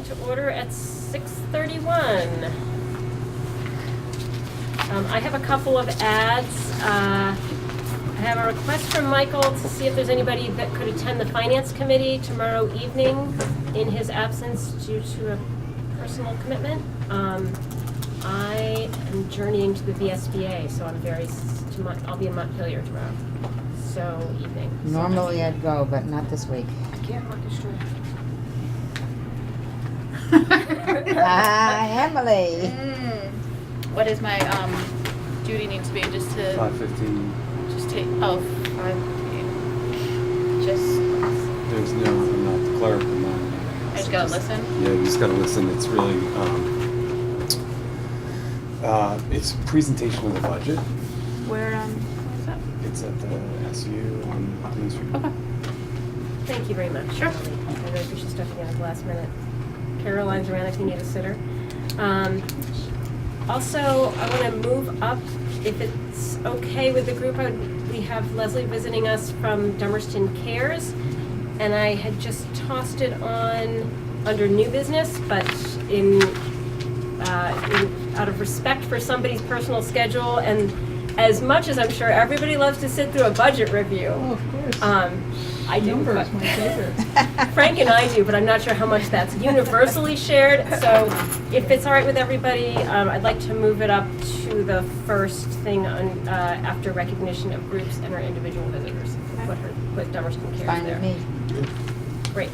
to order at 6:31. I have a couple of ads. I have a request from Michael to see if there's anybody that could attend the Finance Committee tomorrow evening in his absence due to a personal commitment. I am journeying to the VSBA, so I'll be in Montpelier tomorrow. So evening. Normally I'd go, but not this week. I can't orchestrate. Hi, Emily. What is my duty need to be just to 5:15. just take 5:15. Just There's no, I'm not the clerk. I'm not anything else. I just gotta listen. Yeah, you just gotta listen. It's really, it's a presentation of the budget. Where's that? It's at the SU on Main Street. Okay. Thank you very much. Sure. I really appreciate stepping in at the last minute. Caroline's around if you need a sitter. Also, I want to move up, if it's okay with the group, we have Leslie visiting us from Dummerston Cares, and I had just tossed it on under new business, but out of respect for somebody's personal schedule, and as much as I'm sure everybody loves to sit through a budget review. Oh, of course. I do. Numbers, my favorite. Frank and I do, but I'm not sure how much that's universally shared. So if it's all right with everybody, I'd like to move it up to the first thing on, after recognition of groups and our individual visitors. Put Dummerston Cares Fine there. with me. Great.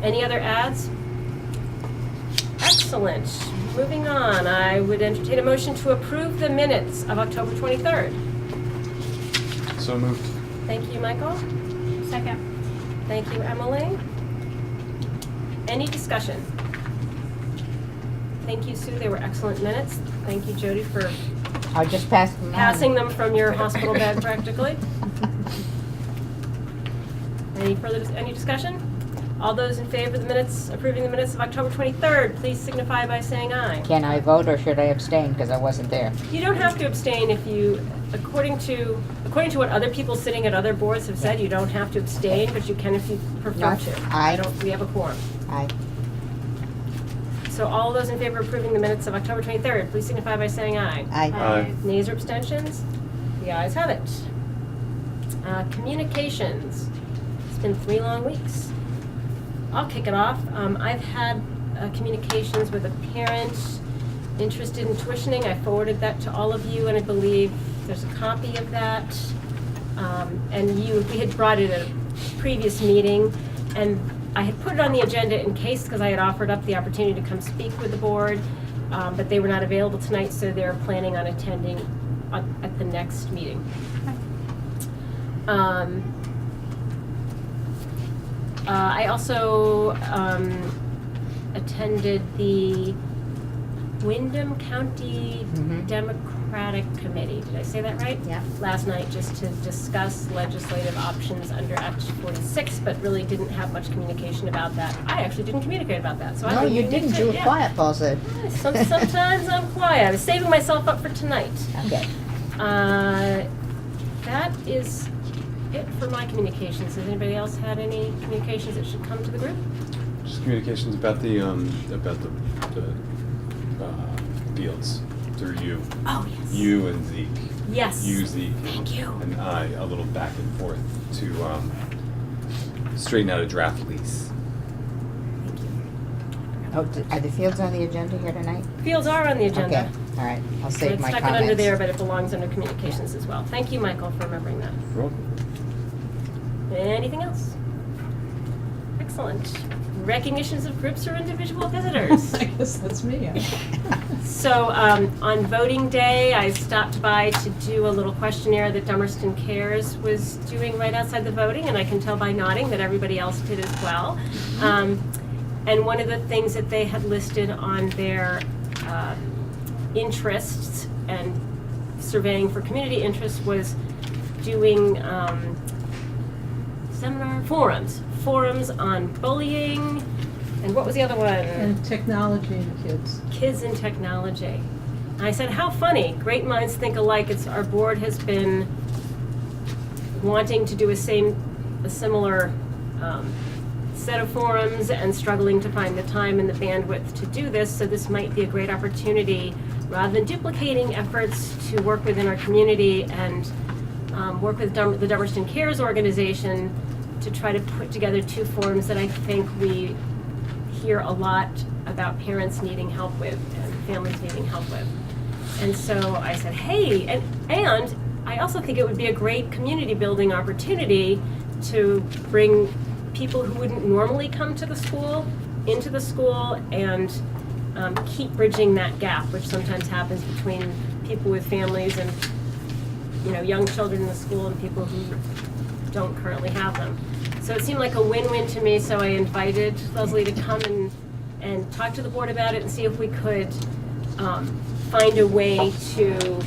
Any other ads? Excellent. Moving on, I would entertain a motion to approve the minutes of October 23rd. So moved. Thank you, Michael. Second. Thank you, Emily. Any discussion? Thank you, Sue. They were excellent minutes. Thank you, Jody, for I just passed them on. passing them from your hospital bag practically. Any discussion? All those in favor of the minutes, approving the minutes of October 23rd, please signify by saying aye. Can I vote or should I abstain because I wasn't there? You don't have to abstain if you, according to what other people sitting at other boards have said, you don't have to abstain, but you can if you prefer No, to. aye. We have a quorum. Aye. So all those in favor of approving the minutes of October 23rd, please signify by saying aye. Aye. Aye. Nays or abstentions? The ayes have it. Communications. It's been 3 long weeks. I'll kick it off. I've had communications with a parent interested in tuitioning. I forwarded that to all of you, and I believe there's a copy of that. And we had brought it at a previous meeting, and I had put it on the agenda in case, because I had offered up the opportunity to come speak with the board, but they were not available tonight, so they're planning on attending at the next meeting. I also attended the Windham County Democratic Committee. Did I say that right? Yeah. Last night, just to discuss legislative options under Act 46, but really didn't have much communication about that. I actually didn't communicate about that, so I No, think you need didn't. to- You were yeah. quiet, Paul said. Sometimes I'm quiet. I was saving myself up for tonight. Okay. That is it for my communications. Has anybody else had any communications that should come to the group? Just communications about the fields through you. Oh, yes. You and Zeke. Yes. You, Zeke. Thank you. And I, a little back and forth to straighten out a draft lease. Thank you. Oh, are the fields on the agenda here tonight? Fields are on the agenda. Okay. All right. I'll So save it's my stuck comments. it under there, but it belongs under communications as well. Thank you, Michael, for remembering that. You're welcome. Anything else? Excellent. Recognitions of groups or individual visitors. I guess that's me. So on voting day, I stopped by to do a little questionnaire that Dummerston Cares was doing right outside the voting, and I can tell by nodding that everybody else did as well. And one of the things that they had listed on their interests and surveying for community interests was doing forums on bullying, and what was the other one? And technology and kids. Kids and technology. And I said, how funny, great minds think alike. Our board has been wanting to do a similar set of forums and struggling to find the time and the bandwidth to do this, so this might be a great opportunity, rather than duplicating efforts, to work within our community and work with the Dummerston Cares organization to try to put together 2 forums that I think we hear a lot about parents needing help with and families needing help with. And so I said, hey, and I also think it would be a great community building opportunity to bring people who wouldn't normally come to the school into the school and keep bridging that gap, which sometimes happens between people with families and, you know, young children in the school and people who don't currently have them. So it seemed like a win-win to me, so I invited Leslie to come and talk to the board about it and see if we could find a way to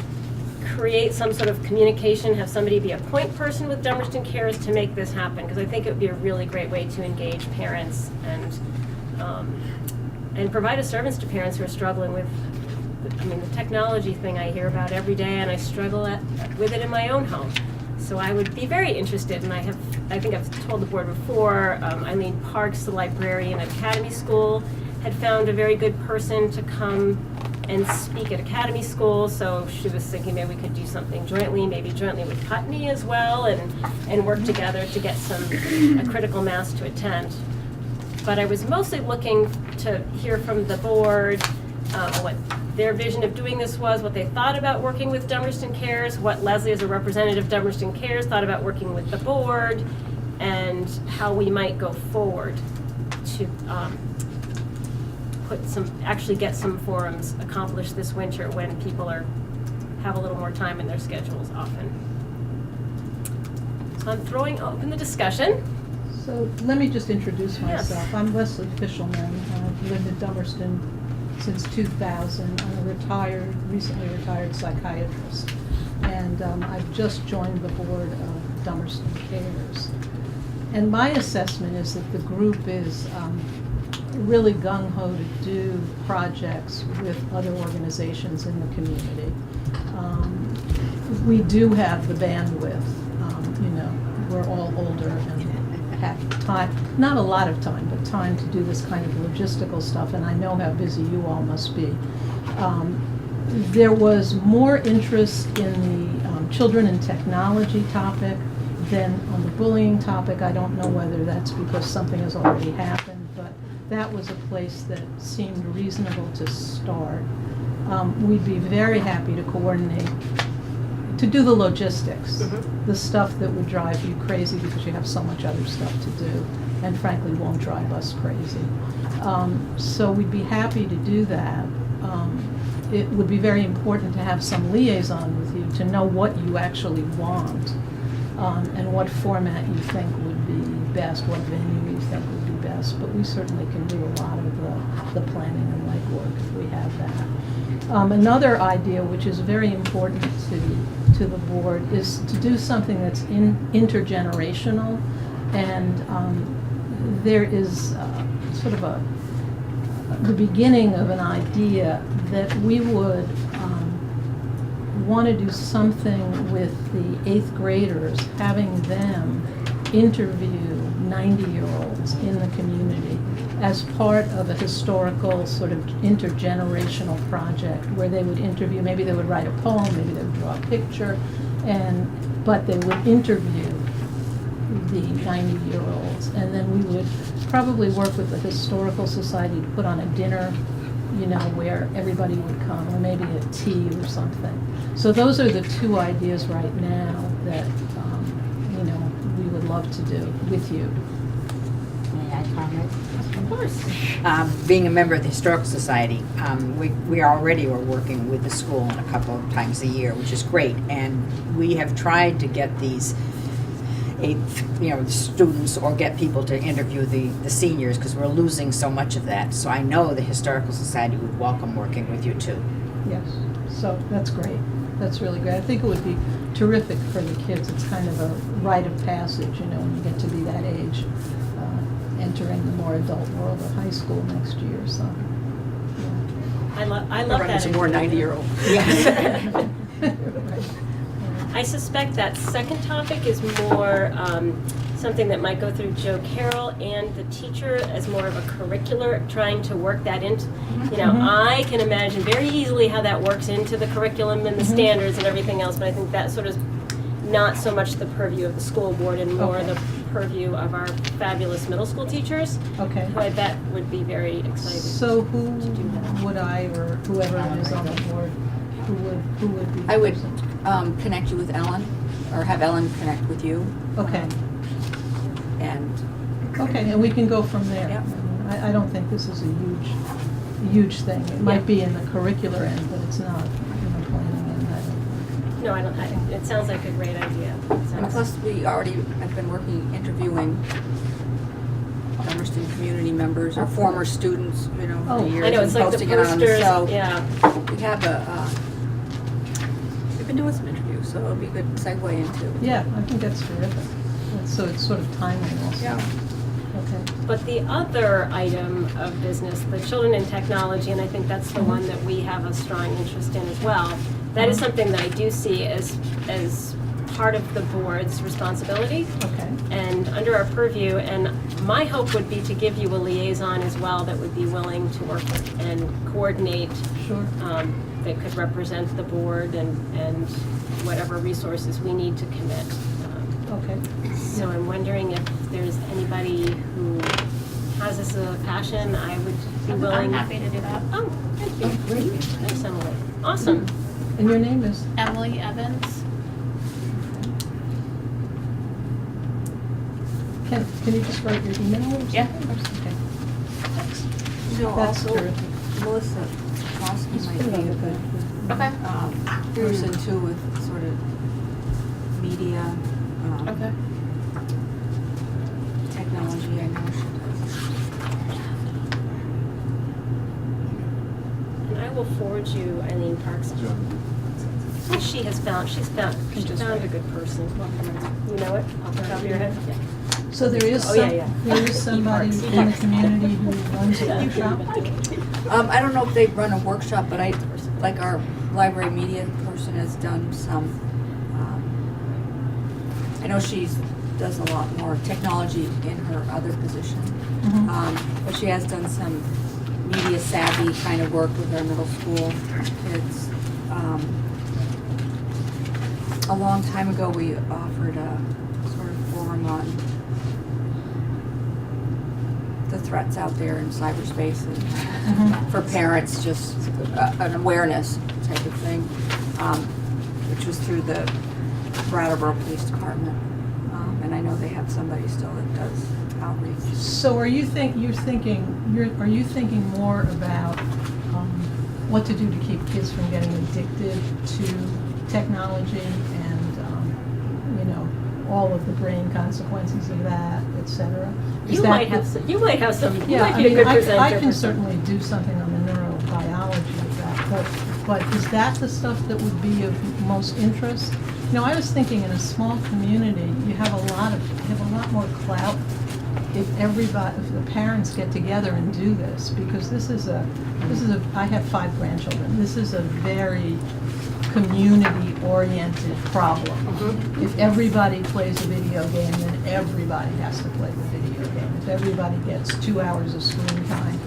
create some sort of communication, have somebody be a point person with Dummerston Cares to make this happen, because I think it would be a really great way to engage parents and provide a service to parents who are struggling with, I mean, the technology thing I hear about every day, and I struggle with it in my own home. So I would be very interested, and I think I've told the board before, Eileen Parks, the librarian at Academy School, had found a very good person to come and speak at Academy School, so she was thinking maybe we could do something jointly, maybe jointly with Putney as well, and work together to get a critical mass to attend. But I was mostly looking to hear from the board what their vision of doing this was, what they thought about working with Dummerston Cares, what Leslie as a representative of Dummerston Cares thought about working with the board, and how we might go forward to actually get some forums accomplished this winter when people have a little more time in their schedules often. So I'm throwing open the discussion. So let me just introduce Yes. myself. I'm Leslie Fishelman. I've lived in Dummerston since 2000. I'm a recently retired psychiatrist. And I've just joined the board of Dummerston Cares. And my assessment is that the group is really gung-ho to do projects with other organizations in the community. We do have the bandwidth. You know, we're all older and have time, not a lot of time, but time to do this kind of logistical stuff, and I know how busy you all must be. There was more interest in the children and technology topic than on the bullying topic. I don't know whether that's because something has already happened, but that was a place that seemed reasonable to start. We'd be very happy to coordinate, to do the logistics, the stuff that would drive you crazy because you have so much other stuff to do, and frankly won't drive us crazy. So we'd be happy to do that. It would be very important to have some liaison with you to know what you actually want, and what format you think would be best, what venue you think would be best. But we certainly can do a lot of the planning and legwork if we have that. Another idea which is very important to the board is to do something that's intergenerational, and there is sort of the beginning of an idea that we would want to do something with the 8th graders, having them interview 90-year-olds in the community as part of a historical sort of intergenerational project where they would interview, maybe they would write a poem, maybe they would draw a picture, but they would interview the 90-year-olds. And then we would probably work with the Historical Society to put on a dinner, you know, where everybody would come, or maybe a tea or something. So those are the 2 ideas right now that, you know, we would love to do with you. May I comment? Of course. Being a member of the Historical Society, we already are working with the school a couple of times a year, which is great. And we have tried to get these 8th, you know, students, or get people to interview the seniors, because we're losing so much of that. So I know the Historical Society would welcome working with you too. Yes, so that's great. That's really great. I think it would be terrific for the kids. It's kind of a rite of passage, you know, when you get to be that age, entering the more adult world of high school next year. So, yeah. I love that. Some more 90-year-old. Right. I suspect that second topic is more something that might go through Joe Carroll and the teacher as more of a curricular, trying to work that into, you know, I can imagine very easily how that works into the curriculum and the standards and everything else, but I think that sort of not so much the purview of the school board and more the purview of our fabulous middle school teachers, Okay. who I bet would be very excited. So who to do that. would I, or whoever it is on the board, who would be the I would person? connect you with Ellen, or have Ellen connect with you. Okay, And okay, and we can go from there. Yep. I don't think this is a huge thing. It might be in the curricular end, but it's not in the planning end, I don't think. No, I don't, it sounds like a great idea. and plus, we already have been interviewing Dummerston community members or former students, you know, Oh. for years. I know, it's and like the posting it on, posters, so yeah. we have we've been doing some interviews, so it'll be a good segue into. Yeah, I think that's terrific. So it's sort of timely also. Yeah. Okay. But the other item of business, the children in technology, and I think that's the one that we have a strong interest in as well, that is something that I do see as part of the board's responsibility Okay. and under our purview. And my hope would be to give you a liaison as well that would be willing to work with and coordinate, Sure. that could represent the board and whatever resources we need to commit. Okay. So I'm wondering if there's anybody who has this as a passion, I would be I'm willing. happy to do that. Oh, thank you. Thanks, Emily. Awesome. And your name is? Emily Evans. Can you just write your email or something? Yeah. Okay. Thanks. You know, That's also, terrific. Melissa Kosky Just might put it be on a the good Okay. person too, with sort of media, Okay. technology, I know she And I will forward you Eileen Parks. She's found a good person. You know it off the top of your head? So there is Oh, yeah. there is somebody Parks. in the community who runs a workshop? does. I don't know if they run a workshop, but like our library media person has done some, I know does a lot more technology in her other position. Mhm. But she has done some media savvy kind of work with our middle school kids. A long time ago, we offered a sort of forum on the threats out there in cyberspace and for parents, just an awareness type of thing, which was through the Brattleboro Police Department. And I know they have somebody still that does outreach. So are you thinking more about what to do to keep kids from getting addicted to technology and all of the brain consequences of that, et cetera? You might have some, you might be a good presenter. I can for certainly do something on the neurobiology of that, but is that the stuff that would be of most interest? I was thinking in a small community, you have a lot more clout if the parents get together and do this, because I have 5 grandchildren. This is a very community-oriented problem. If everybody plays a video game, then everybody has to play the video game. If everybody gets 2 hours of screen time,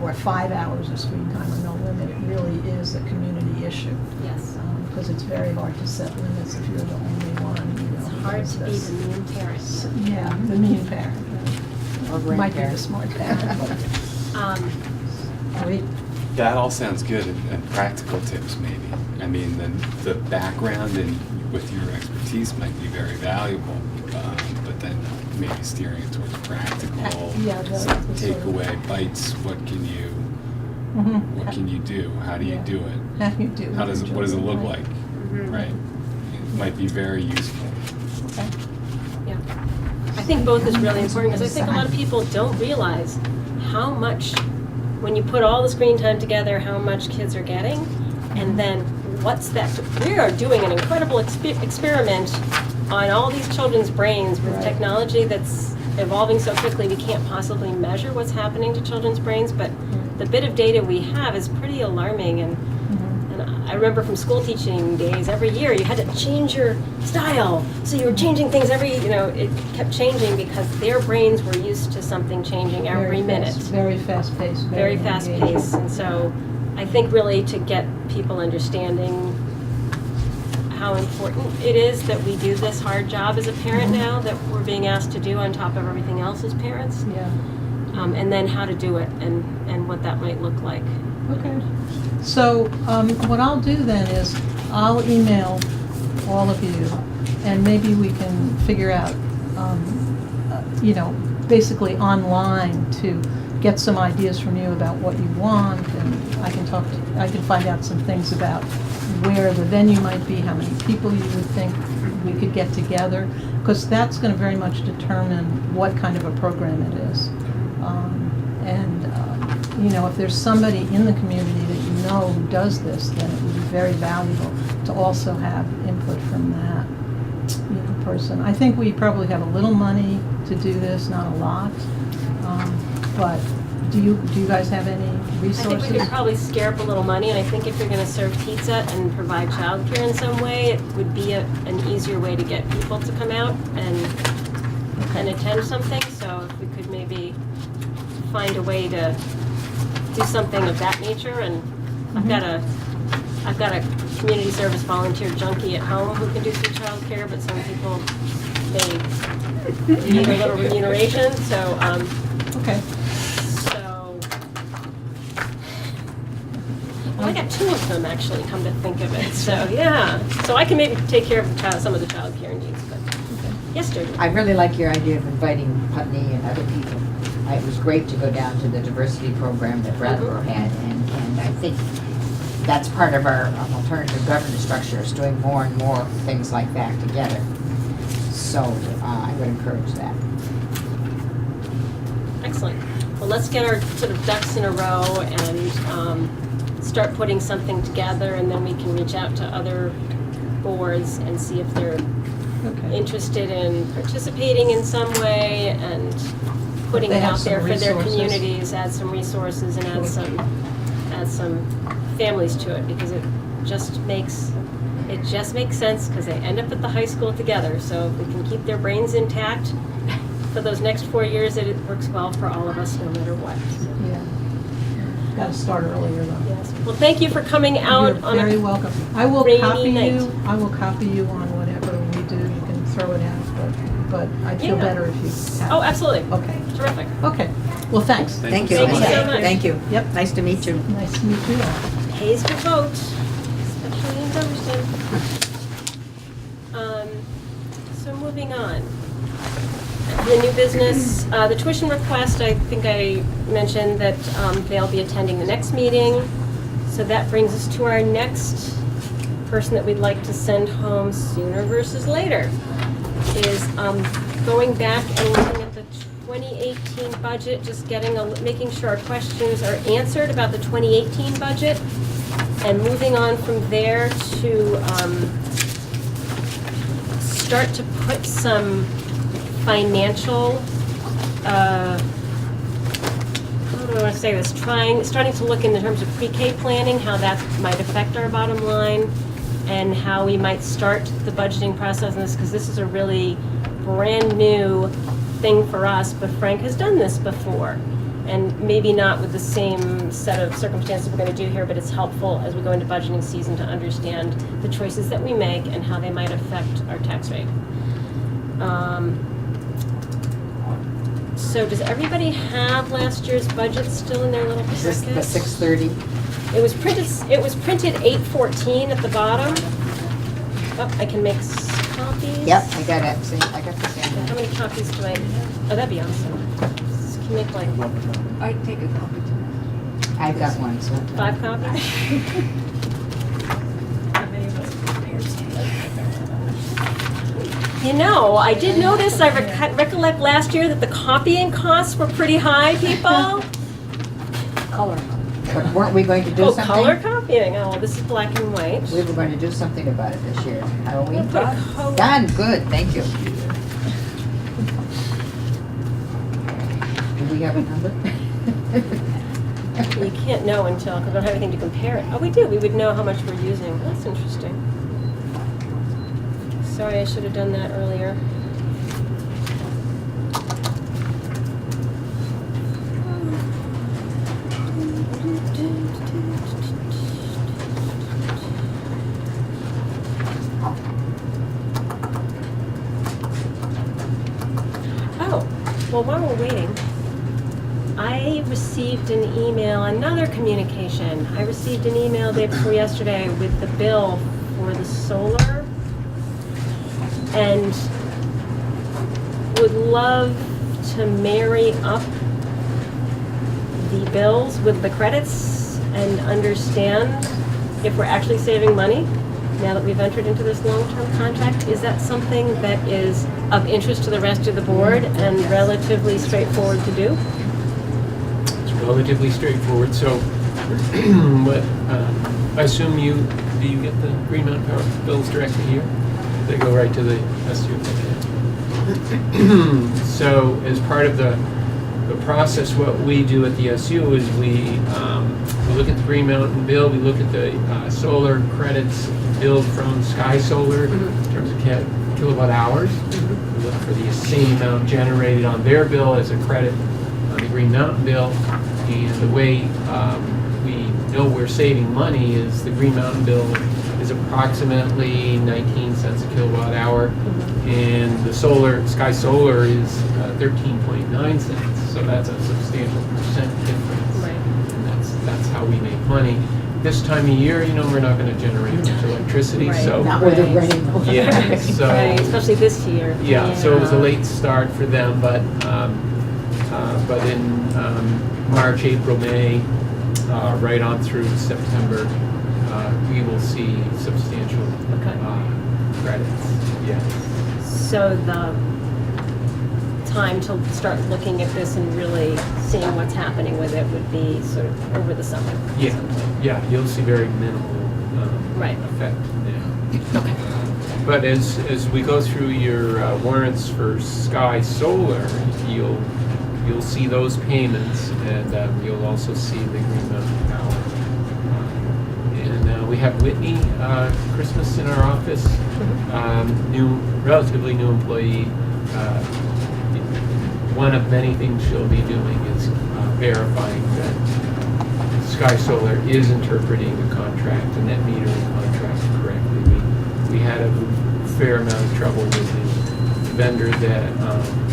or 5 hours of screen time or no limit, it really is a community issue. Yes. Because it's very hard to set limits if you're the only one, It's hard to be the mean parent. Yeah, the mean parent. Or Might be the grandparent. smart parent, but, great. That all sounds good, and practical tips maybe. I mean, the background and with your expertise might be very valuable, but then maybe steering it towards practical, Yeah, some the sort of- takeaway bites. What can you do? How do you Yeah. do it? How do you do? What does it look Right. like? Right? It might be very useful. Okay. Yeah. I think both is really important, because I think a lot of people don't realize how much, when you put all the screen time together, how much kids are getting, and then what's that? We are doing an incredible experiment on all these children's brains with Right. technology that's evolving so quickly we can't possibly measure what's happening to children's brains, but the bit of data we have is pretty alarming, and And I remember from school teaching days, every year you had to change your style. So you were changing things it kept changing because their brains were used to something changing every minute. Very fast paced. Very fast paced. And so I think really to get people understanding how important it is that we do this hard job as a parent now that we're being asked to do on top of everything else as parents. Yeah. And then how to do it and what that might look like. Okay. So what I'll do then is I'll email all of you, and maybe we can figure out, basically online to get some ideas from you about what you want, and I can find out some things about where the venue might be, how many people you would think we could get together, because that's going to very much determine what kind of a program it is. If there's somebody in the community that you know who does this, then it would be very valuable to also have input from that person. I think we probably have a little money to do this, not a lot. But do you guys have any resources? I think we could probably scare up a little money, and I think if you're going to serve pizza and provide childcare in some way, it would be an easier way to get people to come out and attend something. So if we could maybe find a way to do something of that nature, and I've got a community service volunteer junkie at home who can do some childcare, but some people may need a little remuneration. So Okay. Well, I got 2 of them actually, come to think of it. So yeah, so I can maybe take care of some of the childcare needs. But yes, Jody. I really like your idea of inviting Putney and other people. It was great to go down to the diversity program that Brattleboro had, and I think that's part of our alternative governance structure, is doing more and more things like that together. So I would encourage that. Excellent. Well, let's get our sort of ducks in a row and start putting something together, and then we can reach out to other boards and see if they're interested in participating in some way and putting it out there for their communities, add some resources and add some families to it, because it just makes sense, because they end up at the high school together. So if we can keep their brains intact for those next 4 years, it works well for all of us, no matter what. Yeah. Got to start earlier though. Yes. Well, thank you for coming out. You're on very a welcome. I will rainy copy night. you. I will copy you on whatever we do. You can throw it out, but I'd feel Yeah. better if you have. Oh, absolutely. Okay. Terrific. Okay. Well, thanks. Thank you. Thank you so much. Thank you. Yep. Nice to meet you. Nice to meet you all. Pays to vote, especially in Dummerston. So moving on. The new business, the tuition request, I think I mentioned that they'll be attending the next meeting. So that brings us to our next person that we'd like to send home sooner versus later. Is going back and looking at the 2018 budget, just making sure our questions are answered about the 2018 budget, and moving on from there to start to put some financial, how do I want to say this, starting to look in terms of pre-K planning, how that might affect our bottom line, and how we might start the budgeting process in this, because this is a really brand new thing for us, but Frank has done this before. And maybe not with the same set of circumstances we're going to do here, but it's helpful as we go into budgeting season to understand the choices that we make and how they might affect our tax rate. So does everybody have last year's budget still in their little Is this packet? the 6:30? It was printed 814 at the bottom. Oh, I can make copies. Yep, I got it. See, I got the How same. many copies do I? Oh, that'd be awesome. Can you make like I'd take a copy too. I've got one, so. 5 copies? You know, I did notice, I recollect last year that the copying costs were pretty high, people. Color. But weren't we going to do Oh, something? color copying. Oh, this is black and white. We were going to do something about it this year. Are we? Put a color. Done, good, thank you. Do we have a number? You can't know until, because we don't have anything to compare it. Oh, we do. We would know how much we're using. That's interesting. Sorry, I should have done that earlier. Oh, well, while we're waiting, I received an email, another communication. I received an email day before yesterday with the bill for the solar, and would love to marry up the bills with the credits and understand if we're actually saving money now that we've entered into this long-term contract. Is that something that is of interest to the rest of the board and relatively straightforward to do? It's relatively straightforward, so what, I assume do you get the Green Mountain Power bills directly here? They go right to the SU? So as part of the process, what we do at the SU is we look at the Green Mountain bill, we look at the solar credits billed from Sky Solar in terms of kilowatt hours. We look for the same amount generated on their bill as a credit on the Green Mountain bill. And the way we know we're saving money is the Green Mountain bill is approximately 19 cents a kilowatt hour, and the Sky Solar is 13.9 cents. So that's a substantial percent difference. Right. And that's how we make money. This time of year, we're not going to generate much electricity, Right. so Not with the Right. rain. yeah, so Right, especially this year. yeah, so it was a late start for them, but in March, April, May, right on through September, we will see substantial Okay. credits. Yeah. So the time to start looking at this and really seeing what's happening with it would be sort of over the summer. at Yeah. some point. Yeah, you'll see very minimal Right. effect. Yeah. Okay. But as we go through your warrants for Sky Solar, you'll see those payments, and you'll also see the Green Mountain Power. And we have Whitney Christmas in our office, relatively new employee. One of many things she'll be doing is verifying that Sky Solar is interpreting the contract, the net metering contract correctly. We had a fair amount of trouble with the vendor that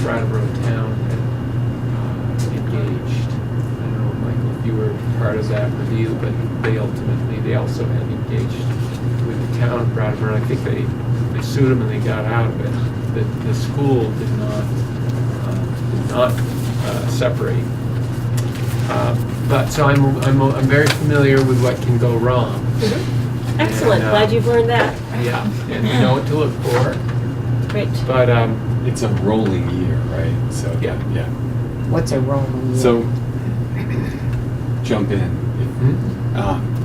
Brattleboro Town had engaged. I don't know, Michael, if you were part of that review, but they also had engaged with the town of Brattleboro. I think they sued them and they got out of it. The school did not separate. But so I'm very familiar with what can go wrong. Excellent, And, glad you've learned that. Yeah, and you know what to look for. Great. But It's a rolling year, right? So Yeah. yeah. What's a rolling year? So jump in.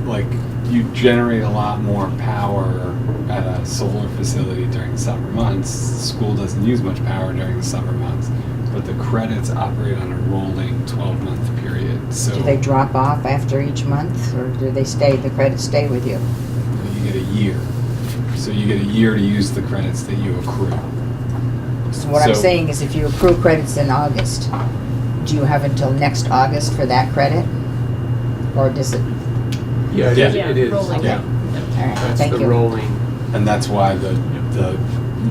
Like you generate a lot more power at a solar facility during the summer months. School doesn't use much power during the summer months, but the credits operate on a rolling 12-month period. So Do they drop off after each month, or do they stay, the credits stay with you? you get a year. So you get a year to use the credits that you accrue. So what I'm So- saying is if you accrue credits in August, do you have until next August for that credit? Or does it, yeah, Yeah. it is. rolling. Yeah. all right, That's thank the you. rolling. And that's why the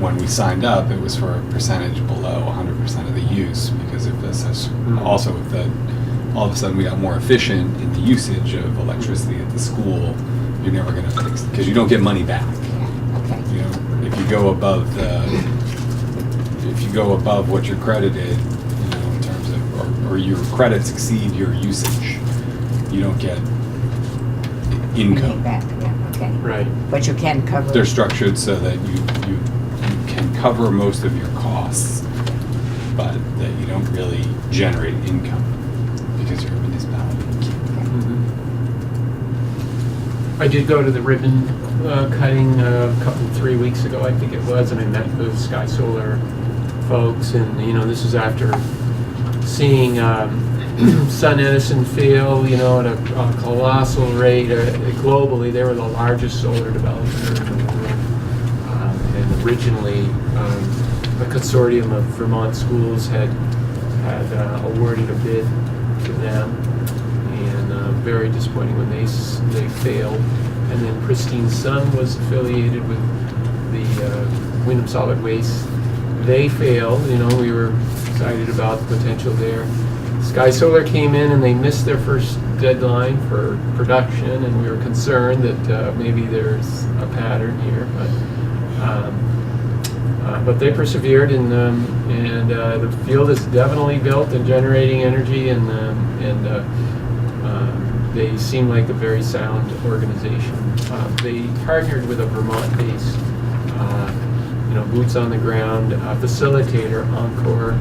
when we signed up, it was for a percentage below 100% of the use, because if this is also if the all of a sudden we got more efficient in the usage of electricity at the school, you're never going to fix, because you don't get money back. Yeah, okay. You know, if you go above what you're credited, in terms of or your credits exceed your usage, you don't get Anything income. back, yeah, okay. Right. But you can cover. They're structured so that you can cover most of your costs, but that you don't really generate income because you're a municipality. I did go to the ribbon cutting a couple, 3 weeks ago, I think it was, and I met those Sky Solar folks, and this is after seeing Sun Edison fail, you know, at a colossal rate. Globally, they were the largest solar developer in the world. And originally, a consortium of Vermont schools had awarded a bid to them, and very disappointing when they failed. And then Pristine Sun was affiliated with the Wyndham Solid Waste. They failed. You know, we were excited about the potential there. Sky Solar came in and they missed their first deadline for production, and we were concerned that maybe there's a pattern here, but they persevered, and the field is definitely built and generating energy, and they seem like a very sound organization. They partnered with a Vermont-based, boots on the ground facilitator, Encore,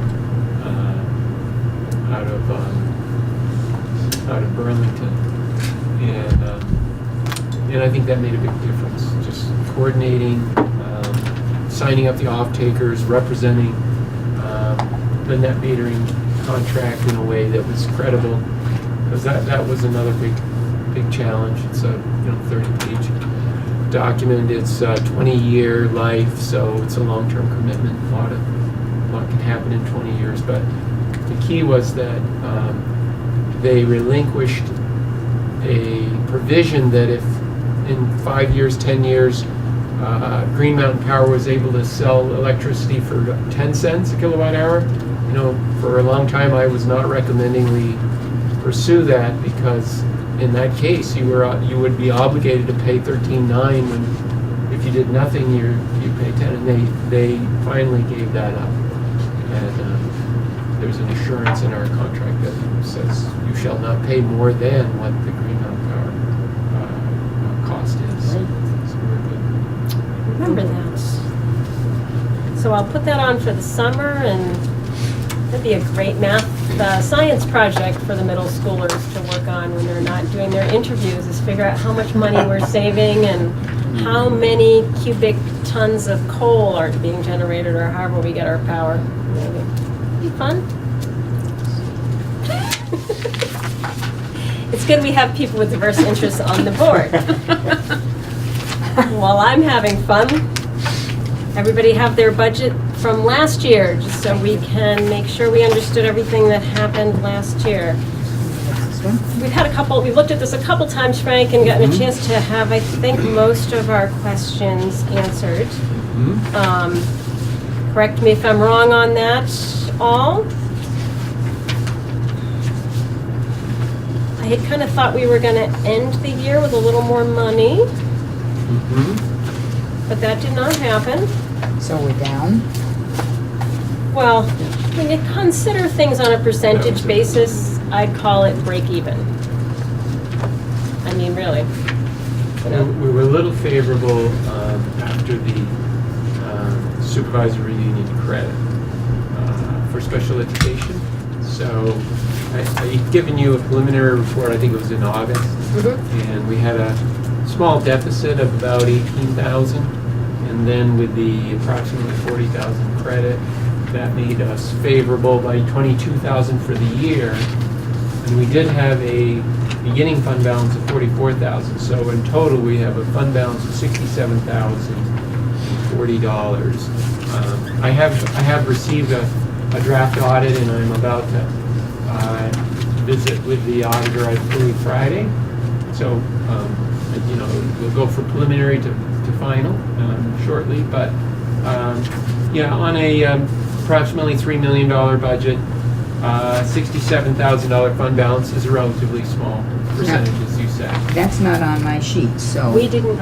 out of Burlington, and I think that made a big difference. Just coordinating, signing up the off-takers, representing the net metering contract in a way that was credible, because that was another big challenge. It's a 30-page document. It's a 20-year life, so it's a long-term commitment. A lot can happen in 20 years, but the key was that they relinquished a provision that if in 5 years, 10 years, Green Mountain Power was able to sell electricity for 10 cents a kilowatt hour. For a long time I was not recommending we pursue that, because in that case you would be obligated to pay $13.9 when if you did nothing you pay 10, and they finally gave that up. And there's an assurance in our contract that says you shall not pay more than what the Green Mountain Power cost is. Right. So we're good. Remember that. So I'll put that on for the summer, and that'd be a great math science project for the middle schoolers to work on when they're not doing their interviews, is figure out how much money we're saving and how many cubic tons of coal are being generated, or however we get our power. Maybe. Be fun. It's good we have people with diverse interests on the board. While I'm having fun, everybody have their budget from last year, just so we can make sure we understood everything that happened last year. We've looked at this a couple times, Frank, and gotten a chance to have, I think, most of our questions answered. Correct me if I'm wrong on that, all. I had kind of thought we were going to end the year with a little more money, but that did not happen. So we're down. Well, when you consider things on a percentage basis, I'd call it break even. I mean, really. We were a little favorable after the supervisory union credit for special education. So I'd given you a preliminary report, I think it was in August, and we had a small deficit of about 18,000, and then with the approximately 40,000 credit, that made us favorable by 22,000 for the year. And we did have a beginning fund balance of 44,000, so in total we have a fund balance of $67,040. I have received a draft audit, and I'm about to visit with the auditor, I believe, Friday. So, we'll go from preliminary to final shortly. But on a approximately $3 million budget, $67,000 fund balance is a relatively small percentage, as you said. That's not on my sheet, so. We didn't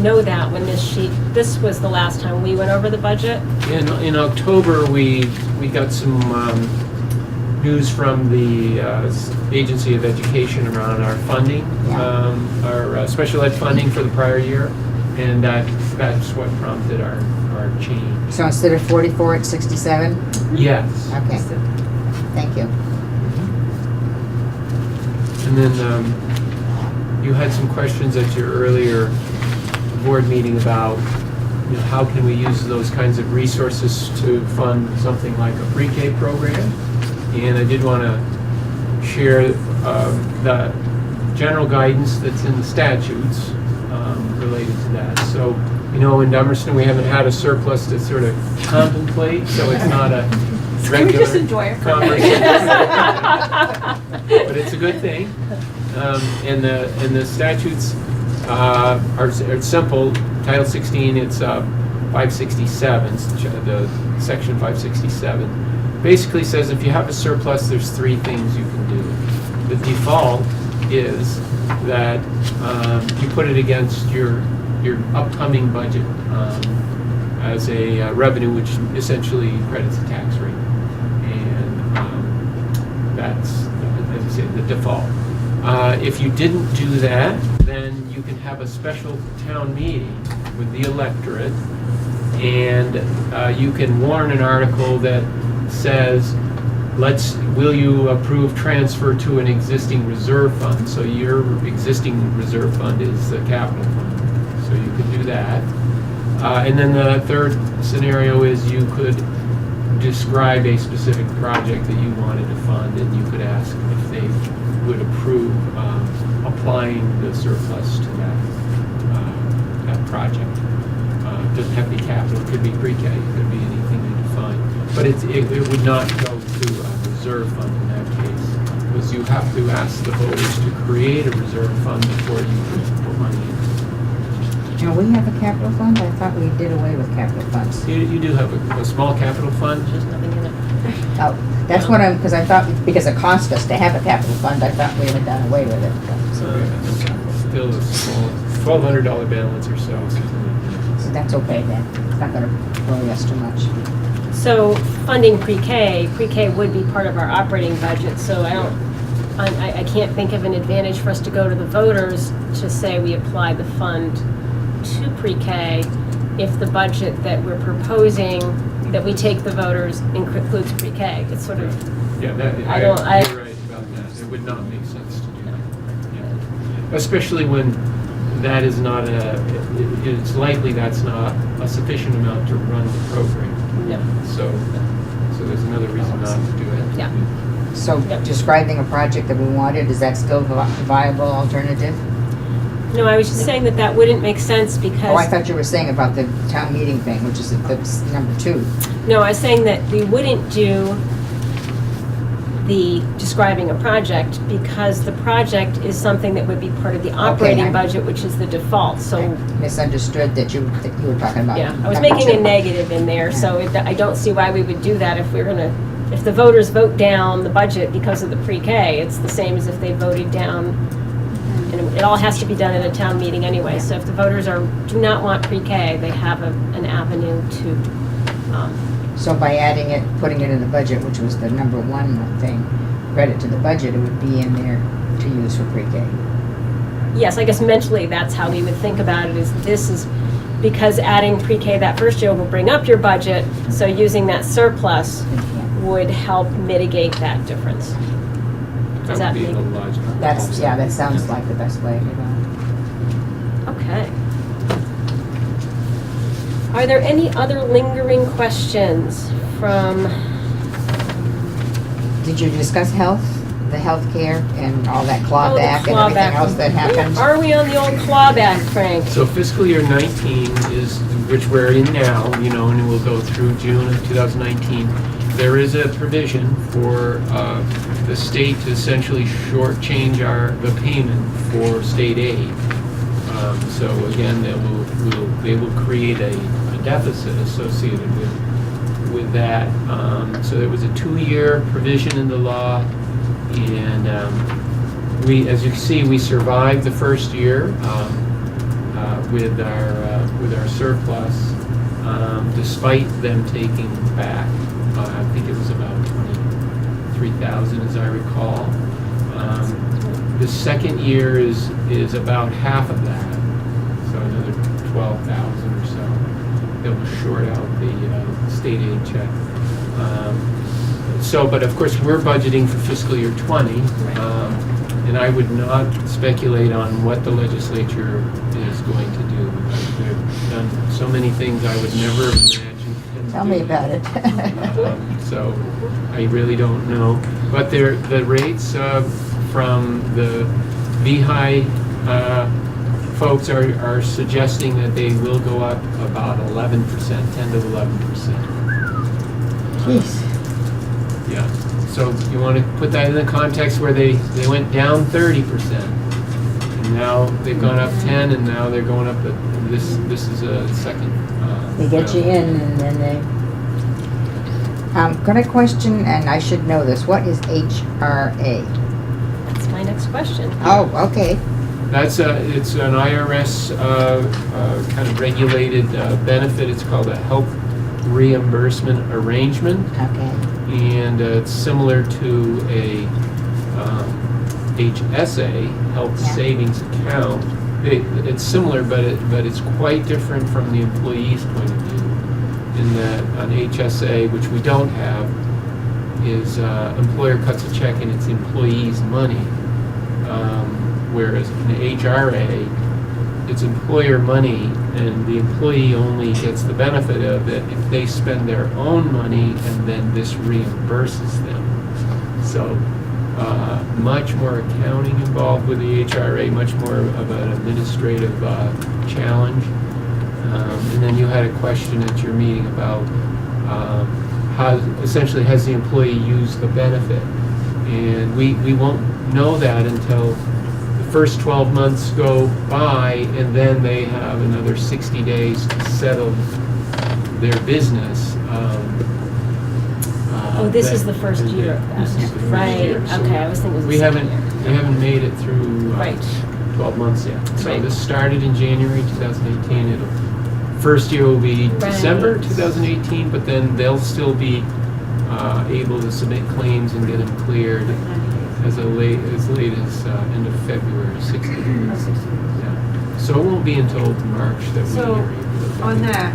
know that when this was the last time we went over the budget. In October, we got some news from the Agency of Education around our funding, our special ed funding for the prior year, and that's what prompted our change. So instead of 44, it's 67? Yes. Okay, thank you. And then you had some questions at your earlier board meeting about how can we use those kinds of resources to fund something like a pre-K program. And I did want to share the general guidance that's in the statutes related to that. So, in Dummerston, we haven't had a surplus to sort of contemplate, so it's not a regular Can we just enjoy it for a minute? conversation. But it's a good thing. And the statutes are simple. Title 16, it's 567, the section 567. Basically says if you have a surplus, there's 3 things you can do. The default is that you put it against your upcoming budget as a revenue, which essentially credits the tax rate. And that's, as I say, the default. If you didn't do that, then you can have a special town meeting with the electorate, and you can warn an article that says, will you approve transfer to an existing reserve fund? So your existing reserve fund is the capital fund. So you could do that. And then the third scenario is you could describe a specific project that you wanted to fund, and you could ask if they would approve applying the surplus to that project. It doesn't have to be capital, it could be pre-K, it could be anything you define. But it would not go to a reserve fund in that case, because you have to ask the voters to create a reserve fund before you put money in. Do we have a capital fund? I thought we did away with capital funds. You do have a small capital fund. There's nothing in it. Oh, that's what because I thought, because it cost us to have a capital fund, I thought we had done away with it. Still a small, $1,200 balance or so. So that's okay then. It's not gonna worry us too much. So funding pre-K would be part of our operating budget, so I can't think of an advantage for us to go to the voters to say we apply the fund to pre-K if the budget that we're proposing, that we take the voters, includes pre-K. It's sort of, Yeah, you're right about that. It would not make sense to do that. Yeah. Especially when that is not it's likely that's not a sufficient amount to run the program. no, So there's another reason not to do it. Yeah. So Yep. describing a project that we wanted, is that still a viable alternative? no, I was just saying that wouldn't make sense because. Oh, I thought you were saying about the town meeting thing, which is that's number 2. No, I was saying that we wouldn't do the describing a project because the project is something that would be part of the operating budget, which is the default, so. I misunderstood that you were talking about. Yeah, I was number making a 2. negative in there, so I don't see why we would do that if if the voters vote down the budget because of the pre-K, it's the same as if they voted down, and it all has to be done at a town meeting anyway, so if the voters do not want pre-K, they have an avenue to, So by adding it, putting it in the budget, which was the number 1 thing, credit to the budget, it would be in there to use for pre-K. yes, I guess mentally, that's how we would think about it, this is because adding pre-K that first year will bring up your budget, so using that surplus would help mitigate that difference. Does that would be make- a logical. That sounds like the best way to go. Okay. Are there any other lingering questions from, Did you discuss health, the health care, and all that oh, clawback the and everything clawback? else that happens? Are we on the old clawback, Frank? So fiscal year 19 is, which we're in now, and we'll go through June of 2019. There is a provision for the state to essentially shortchange the payment for state aid. So again, they will create a deficit associated with that. So there was a 2-year provision in the law, and as you can see, we survived the first year with our surplus, despite them taking back. I think it was about 23,000, as I recall. The second year is about half of that, so another 12,000 or so. That will short out the state aid check. But of course, we're budgeting for fiscal year 20, and I would not speculate on what the legislature is going to do. They've done so many things I would never have imagined. Tell me about it. So I really don't know. But the rates from the VHI folks are suggesting that they will go up about 11%, 10 to 11%. Jeez. Yeah, so you want to put that in the context where they went down 30%. And now they've gone up 10, and now they're going up, this is a second. They get you in and then they... got a question, and I should know this. What is HRA? That's my next question. Oh, okay. It's an IRS kind of regulated benefit. It's called a health reimbursement arrangement. Okay. And it's similar to a HSA, health Yeah. savings account. It's similar, but it's quite different from the employee's point of view. In that an HSA, which we don't have, is employer cuts a check and it's employee's money. Whereas an HRA, it's employer money and the employee only gets the benefit of it if they spend their own money, and then this reimburses them. So much more accounting involved with the HRA, much more of an administrative challenge. And then you had a question at your meeting about how essentially has the employee used the benefit, and we won't know that until the first 12 months go by, and then they have another 60 days to settle their business. Oh, this is the first year of that. This is the first Right, year. So okay, I was thinking it was the we second haven't year. we haven't made it through Right. 12 months yet. So Right. this started in January 2018. First year will be Right. December 2018, but then they'll still be able to submit claims and get them cleared as late as end of February, 16. Yeah. So it won't be until March that we So, are able to. On that,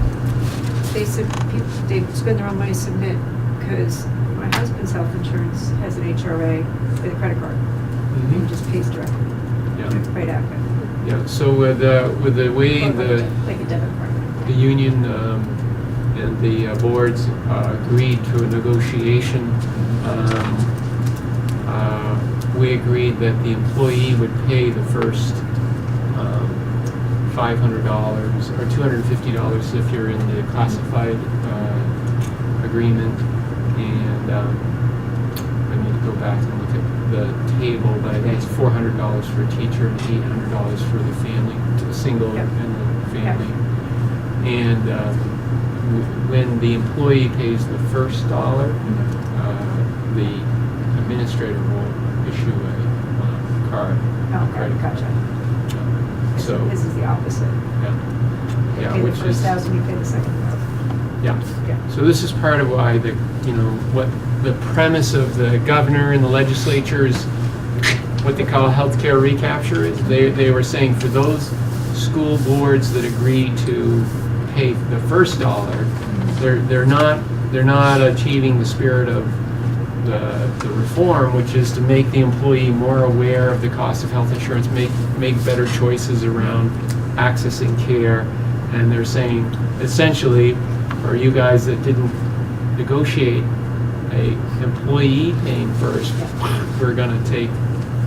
they spend their own money to submit, because my husband's health insurance has an HRA with a credit card. He Mhm. just pays directly, Yeah. right after. Yeah. So with the way Or the like a debit card. the union and the boards agreed to a negotiation. We agreed that the employee would pay the first $500 or $250 if you're in the classified agreement. And I need to go back and look at the table, but I think it's $400 for a teacher and $800 for the family, a single Yep. and the family. And when the employee pays the first dollar, the administrator will issue a card, Oh, credit card. gotcha. So, This is the opposite. yeah, They yeah, pay the which first is, 1,000, you pay the second 1,000. yeah. Yeah. So this is part of why what the premise of the governor and the legislature is what they call healthcare recapture is. They were saying for those school boards that agree to pay the first dollar, they're not achieving the spirit of the reform, which is to make the employee more aware of the cost of health insurance, make better choices around accessing care. And they're saying essentially, for you guys that didn't negotiate a employee paying first, we're going to take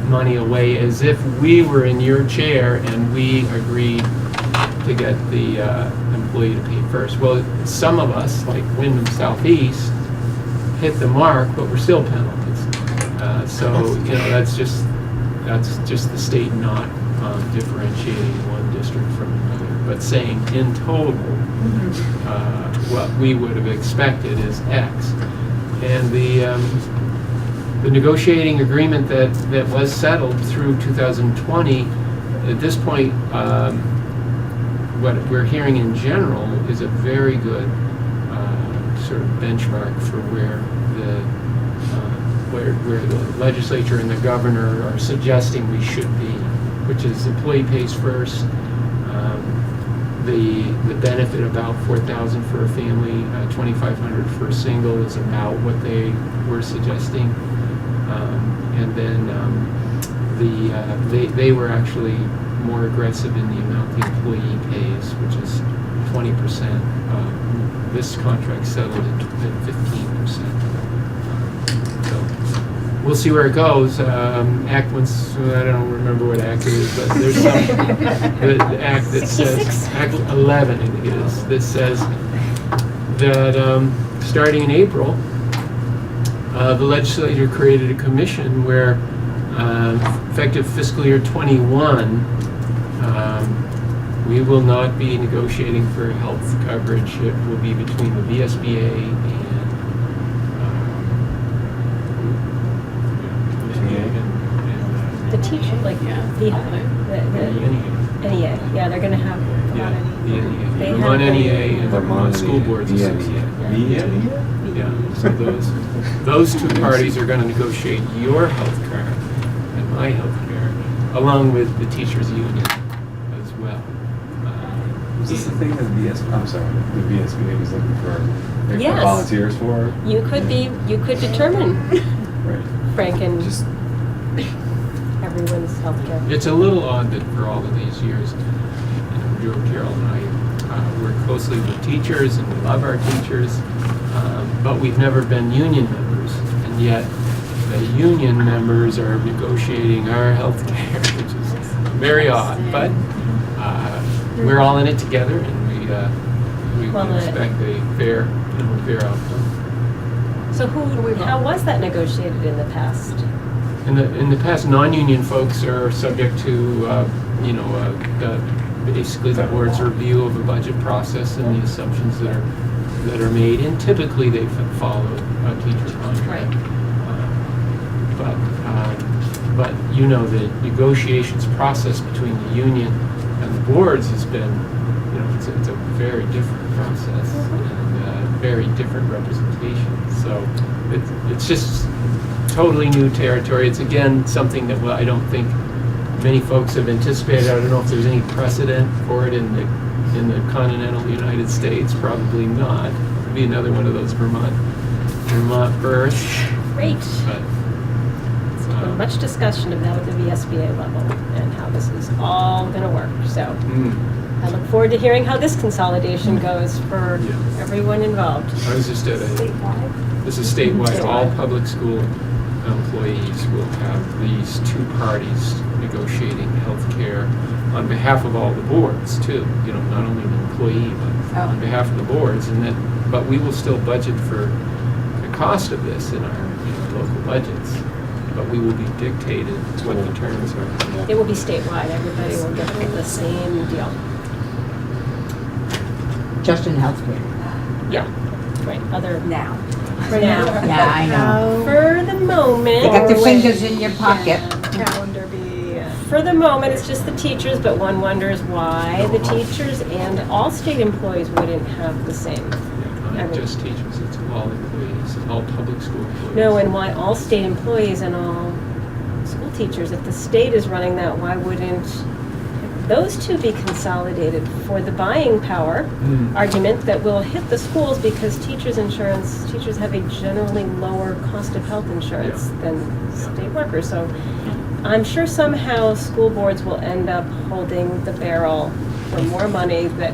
money away as if we were in your chair and we agreed to get the employee to pay first. Well, some of us, like Wyndham Southeast, hit the mark, but we're still penalized. So that's just the state not differentiating one district from another, but saying in total, what we would have expected is X. And the negotiating agreement that was settled through 2020, at this point, what we're hearing in general is a very good sort of benchmark for where the legislature and the governor are suggesting we should be, which is employee pays first. The benefit about $4,000 for a family, $2,500 for a single is about what they were suggesting, and then they were actually more aggressive in the amount the employee pays, which is 20%. This contract settled at 15%. So we'll see where it goes. Act once, I don't remember what act it is, but there's some the act that says 66? Act 11 I think it is, that says that starting in April, the legislature created a commission where effective fiscal year 21, we will not be negotiating for health coverage. It will be between the VSBA and The teacher, like, the NEA, yeah, they're gonna have. yeah, the They NEA, have Vermont the- NEA and Vermont School Boards Association. Yeah, so those two parties are gonna negotiate your health care and my health care, along with the teachers' union as well. Was this the thing that I'm sorry, the VSBA was looking for Yes. volunteers for? You could determine, Right. Frank, and Just, everyone's healthcare. It's a little odd that for all of these years, Joe, Carol, and I work closely with teachers, and we love our teachers, but we've never been union members, and yet the union members are negotiating our health care, which is very odd, but we're all in it together, and we Well, expect a fair outcome. So how was that negotiated in the past? In the past, non-union folks are subject to, basically the board's review of a budget process and the assumptions that are made, and typically they follow a teacher contract. But the negotiations process between the union and the boards has been, it's a very different process and very different representation. So it's just totally new territory. It's again something that I don't think many folks have anticipated. I don't know if there's any precedent for it in the continental United States. Probably not. It'd be another one of those Vermont births. Great. But There's been much discussion of that at the VSBA level and how this is all going to work. So I look forward to hearing how this consolidation goes for Yeah. everyone involved. I was just at this is statewide. All public school employees will have these two parties negotiating health care on behalf of all the boards too. Not only the employee, but on behalf of the boards. But we will still budget for the cost of this in our local budgets. But we will be dictated what the terms are. It will be statewide. Everybody will get the same deal. Just in healthcare. Yeah. Right. Other Now. for now. Yeah, I know. For the moment. They got their fingers in your pocket. Calendar be, For the moment, it's just the teachers, but one wonders why the teachers and all state employees wouldn't have the same. Not just teachers, it's all employees, all public school employees. No, and why all state employees and all school teachers, if the state is running that, why wouldn't those two be consolidated for the buying power argument that will hit the schools because teachers have a generally lower cost of health insurance than state workers. So I'm sure somehow school boards will end up holding the barrel for more money that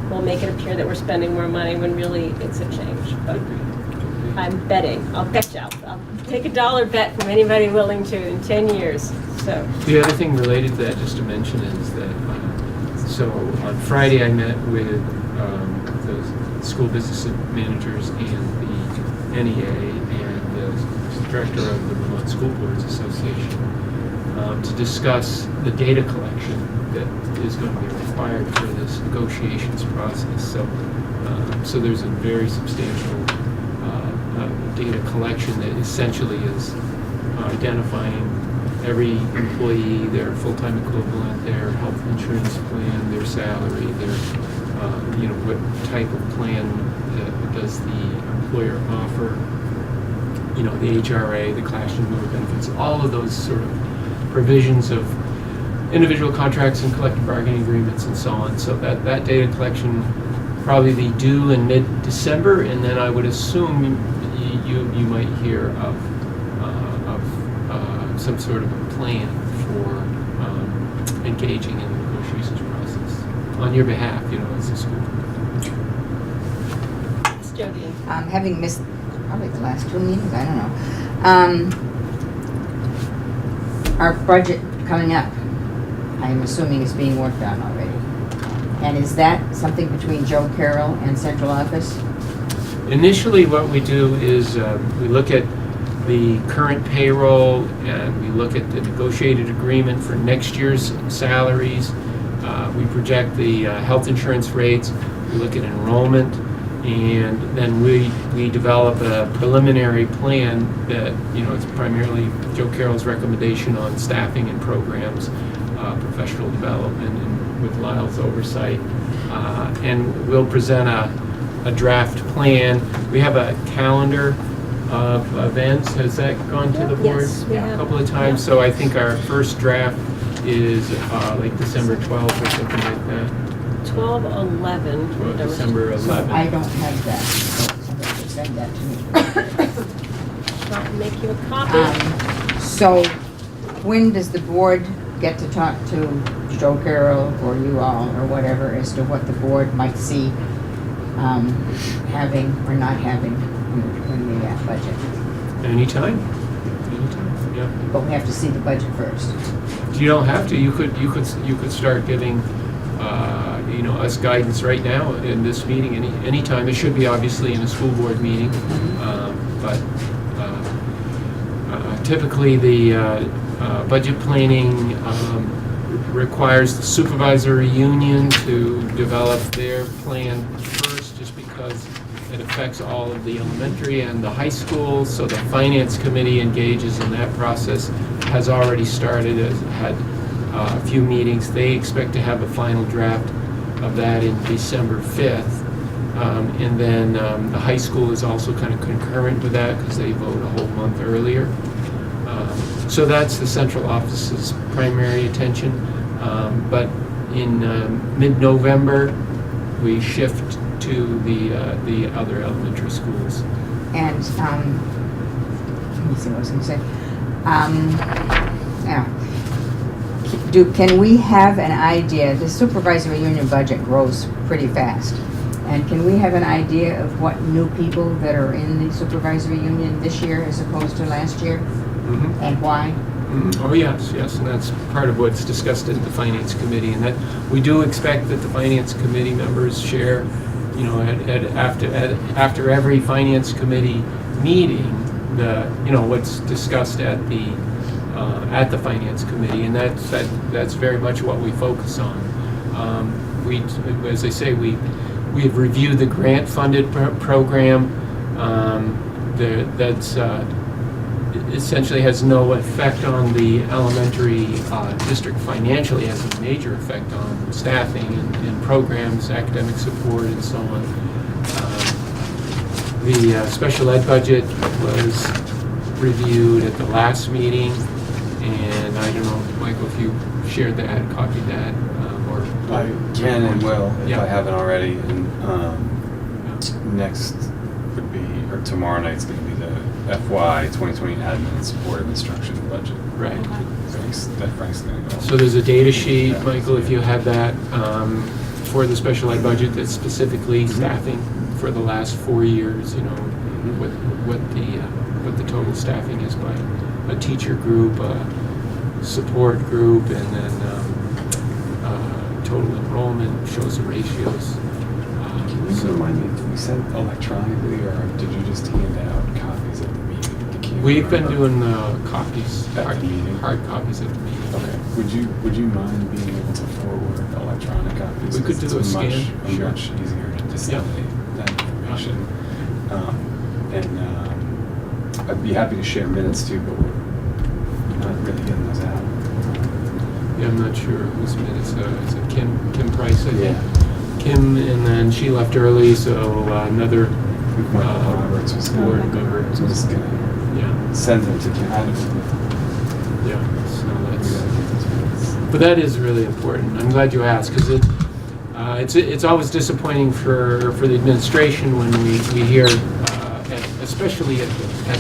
will make it appear that we're spending more money when really it's a change. But I'm betting. I'll bet you. I'll take a $1 bet from anybody willing to in 10 years. So The other thing related to that, just to mention, is that, so on Friday I met with the school business managers and the NEA and the director of the Vermont School Boards Association to discuss the data collection that is going to be required for this negotiations process. So there's a very substantial data collection that essentially is identifying every employee, their full-time equivalent, their health insurance plan, their salary, their, what type of plan does the employer offer, the HRA, the class and member benefits, all of those sort of provisions of individual contracts and collective bargaining agreements and so on. So that data collection probably be due in mid-December, and then I would assume you might hear of some sort of a plan for engaging in the negotiations process on your behalf, as a school. It's Jody. Having missed probably the last 2 meetings, I don't know. our budget coming up, I'm assuming is being worked on already. And is that something between Joe Carroll and central office? Initially, what we do is we look at the current payroll and we look at the negotiated agreement for next year's salaries. We project the health insurance rates, we look at enrollment, and then we develop a preliminary plan that, it's primarily Joe Carroll's recommendation on staffing and programs, professional development, and with Lyle's oversight. And we'll present a draft plan. We have a calendar of events. Has that gone to the board? Yes, we A have. couple of times. So I think our first draft is like December 12th or something like that. 12/11. Or December So 11th. I don't have that. Somebody could send that to me. I'll make you a copy. So when does the board get to talk to Joe Carroll or you all or whatever as to what the board might see having or not having in the budget? Anytime, yeah. But we have to see the budget first. You don't have to. You could start giving, us guidance right now in this meeting, anytime. It should be obviously in a school board meeting, but typically the budget planning requires the supervisory union to develop their plan first, just because it affects all of the elementary and the high schools. So the finance committee engages in that process, has already started, has had a few meetings. They expect to have a final draft of that in December 5th. And then the high school is also kind of concurrent with that because they vote a whole month earlier. So that's the central office's primary attention. But in mid-November, we shift to the other elementary schools. And, let me see what I was gonna say. Now, can we have an idea, the supervisory union budget grows pretty fast. And can we have an idea of what new people that are in the supervisory union this year as opposed to last year? Mhm. And why? Oh, yes, and that's part of what's discussed at the Finance Committee, and that we do expect that the Finance Committee members share, after every Finance Committee meeting, what's discussed at the Finance Committee, and that's very much what we focus on. As I say, we have reviewed the grant-funded program. That's essentially has no effect on the elementary district financially, has a major effect on staffing and programs, academic support, and so on. The special ed budget was reviewed at the last meeting, and I don't know, Michael, if you shared that, copied that, or... I can and will, if Yeah. I haven't already, and next would be, or tomorrow night's gonna be the FY 2020 admin and support of instruction budget. Right. Frank's gonna go. So there's a data sheet, Yeah. Michael, if you have that, for the special ed budget that's specifically staffing for the last 4 years, what the total staffing is by a teacher group, a support group, and then total enrollment shows the ratios. Can you remind me, did we send electronically, or did you just hand out copies at the meeting? I can't We've been remember. doing copies, At the meeting? hard copies at the meeting. Okay, would you mind being able to forward electronic copies? We could 'Cause do it's a scan, sure. much easier to disseminate that information. I'd be happy to share minutes too, but we're not really getting those out. Yeah, I'm not sure whose minutes, is it Kim Price, I think? Yeah. Kim, and then she left early, so another Michael Roberts was board gonna, member. was just gonna Yeah, send them to Kim. yeah, so We that's, gotta get those minutes. but that is really important. I'm glad you asked, because it's always disappointing for the administration when we hear, especially at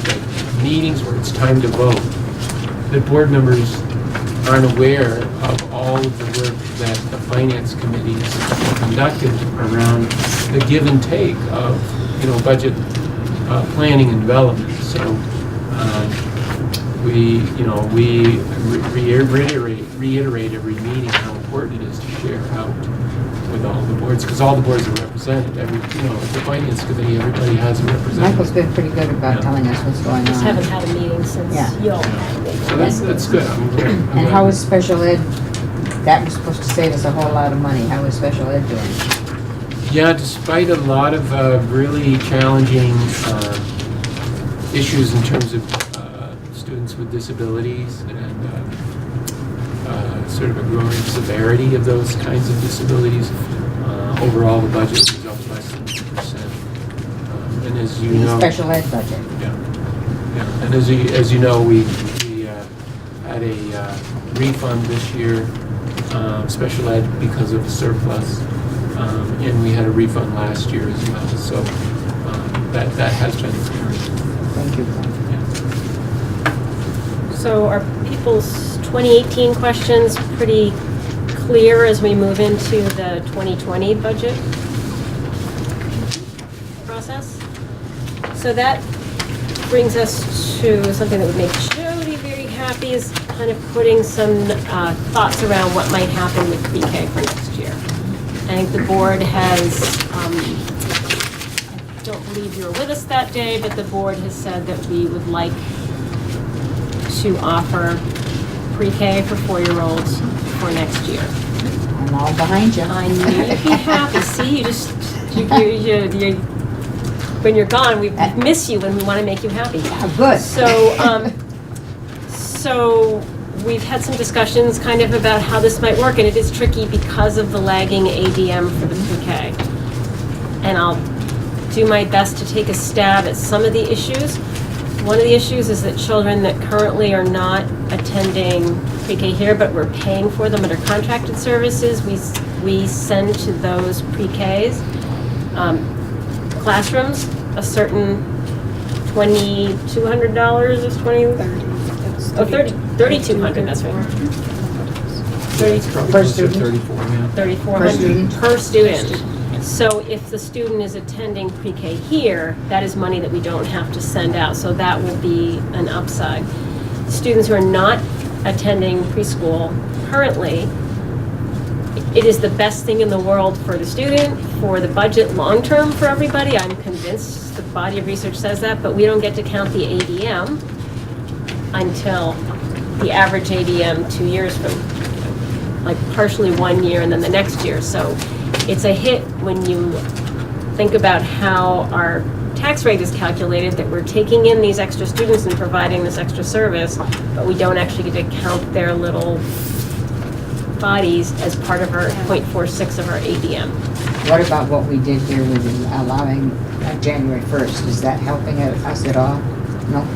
the meetings where it's time to vote, that board members aren't aware of all of the work that the finance committees conducted around the give and take of, budget planning and development. So we reiterate every meeting how important it is to share out with all the boards, because all the boards are represented. The finance committee, everybody has a Michael's representative. been pretty good about Yeah. telling us what's going Just on. haven't had a meeting since Yeah. y'all Yeah. had a meeting. So that's good. I'm glad. And how is special ed, that was supposed to save us a whole lot of money. How is special ed doing? Yeah, despite a lot of really challenging issues in terms of students with disabilities and sort of a growing severity of those kinds of disabilities, overall the budget was up less than 2%. And as you know, Special ed budget. yeah. And as you know, we had a refund this year, special ed because of the surplus. And we had a refund last year as well, so that has been experienced. Thank you. Yeah. So are people's 2018 questions pretty clear as we move into the 2020 budget process? So that brings us to something that would make Jody very happy, is kind of putting some thoughts around what might happen with pre-K for next year. I think the board has, I don't believe you were with us that day, but the board has said that we would like to offer pre-K for 4-year-olds for next year. I'm all behind you. I knew you'd be happy. See, you when you're gone, we miss you and we want to make you happy. Good. So we've had some discussions kind of about how this might work, and it is tricky because of the lagging ADM for the pre-K. And I'll do my best to take a stab at some of the issues. One of the issues is that children that currently are not attending pre-K here, but we're paying for them under contracted services, we send to those pre-Ks classrooms a certain $2,200 is $3,200, that's right. Probably Per closer to student? 34, yeah. $3,400 per student. So if the student is attending pre-K here, that is money that we don't have to send out, so that will be an upside. Students who are not attending preschool currently, it is the best thing in the world for the student, for the budget long-term for everybody. I'm convinced the body of research says that, but we don't get to count the ADM until the average ADM 2 years from, like partially 1 year and then the next year. So it's a hit when you think about how our tax rate is calculated, that we're taking in these extra students and providing this extra service, but we don't actually get to count their little bodies as part of our 0.46 of our ADM. What about what we did here with allowing January 1st? Is that helping us at all? No?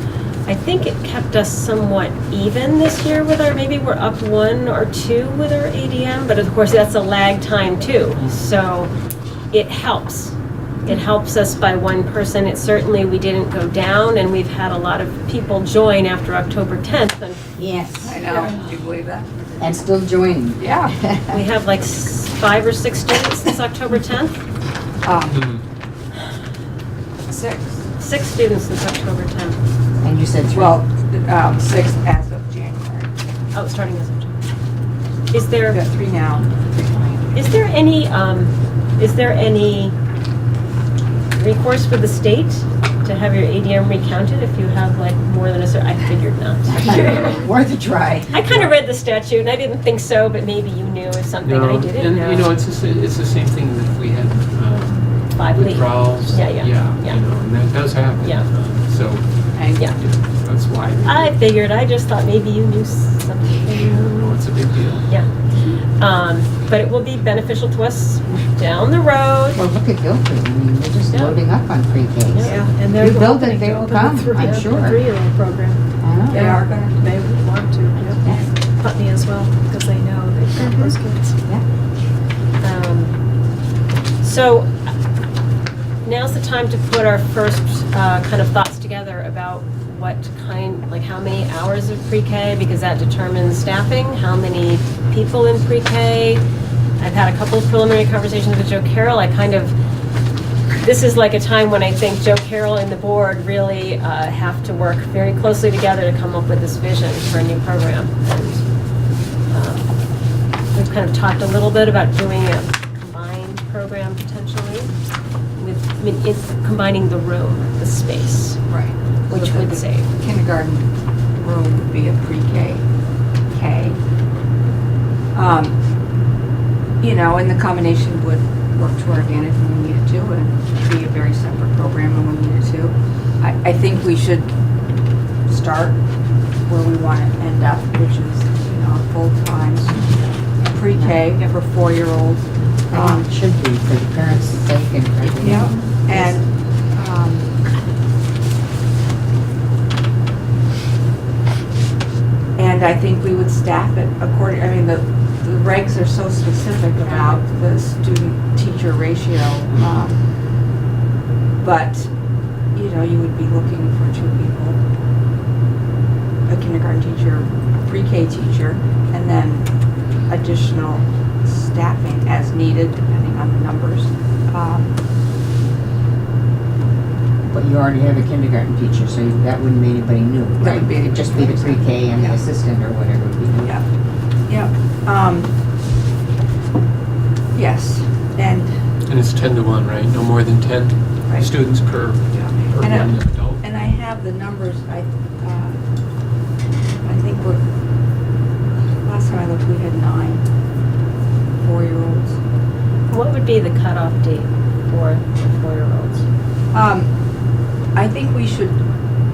I think it kept us somewhat even this year with our, maybe we're up 1 or 2 with our ADM, but of course that's a lag time too. So it helps. It helps us by 1 person. It certainly, we didn't go down, and we've had a lot of people join after October 10th. And Yes. I know, do you believe that? And still joining. Yeah. we have like 5 or 6 students since October 10th. 6. 6 students since October 10th. And you said 3. Well, 6 as of January. Oh, starting as of January. Is there, We've got 3 now. is there any recourse with the state to have your ADM recounted if you have like more than a certain, I figured not. Worth a try. I kind of read the statute and I didn't think so, but maybe you knew of something I didn't and know. you know, it's the same thing that we had 5 leave. withdrawals. Yeah. You know, and that does happen. Yeah. So, Yeah. that's why. I figured, I just thought maybe you knew something. No, it's a big deal. Yeah. But it will be beneficial to us down the road. Well, look at Guilford. I mean, they're just Yeah. loading up on pre-Ks. Yeah, and they're You build it, hoping they to will open come, the I'm sure. 3-year-old program. I know. They are gonna. They would want to, yep. Putney as well, because they know they've got those kids. So now's the time to put our first kind of thoughts together about what kind, like how many hours of pre-K, because that determines staffing, how many people in pre-K. I've had a couple of preliminary conversations with Joe Carroll. I kind of this is like a time when I think Joe Carroll and the board really have to work very closely together to come up with this vision for a new program. And we've kind of talked a little bit about doing a combined program potentially with, I mean, it's combining the room, the space, Right. which So would the save. kindergarten room would be a pre-K, K. You know, and the combination would work to our advantage when we needed to, and be a very separate program when we needed to. I think we should start where we want to end up, which is, you know, full-time pre-K for 4-year-olds. It should be for the parents' sake and for everything. Yeah, and, and I think we would staff it according, I mean, the regs are so specific about the student-teacher ratio. But, you know, you would be looking for 2 people, a kindergarten teacher, a pre-K teacher, and then additional staffing as needed, depending on the numbers. But you already have a kindergarten teacher, so that wouldn't be anybody new, right? That would be It'd just be the pre-K and the Yeah. assistant or whatever would be new. Yeah, yeah. Yes, and, And it's 10 to 1, right? No more than 10 Right. students per and one adult. and I have the numbers, I think last time I looked, we had 9 4-year-olds. What would be the cutoff date for the 4-year-olds? I think we should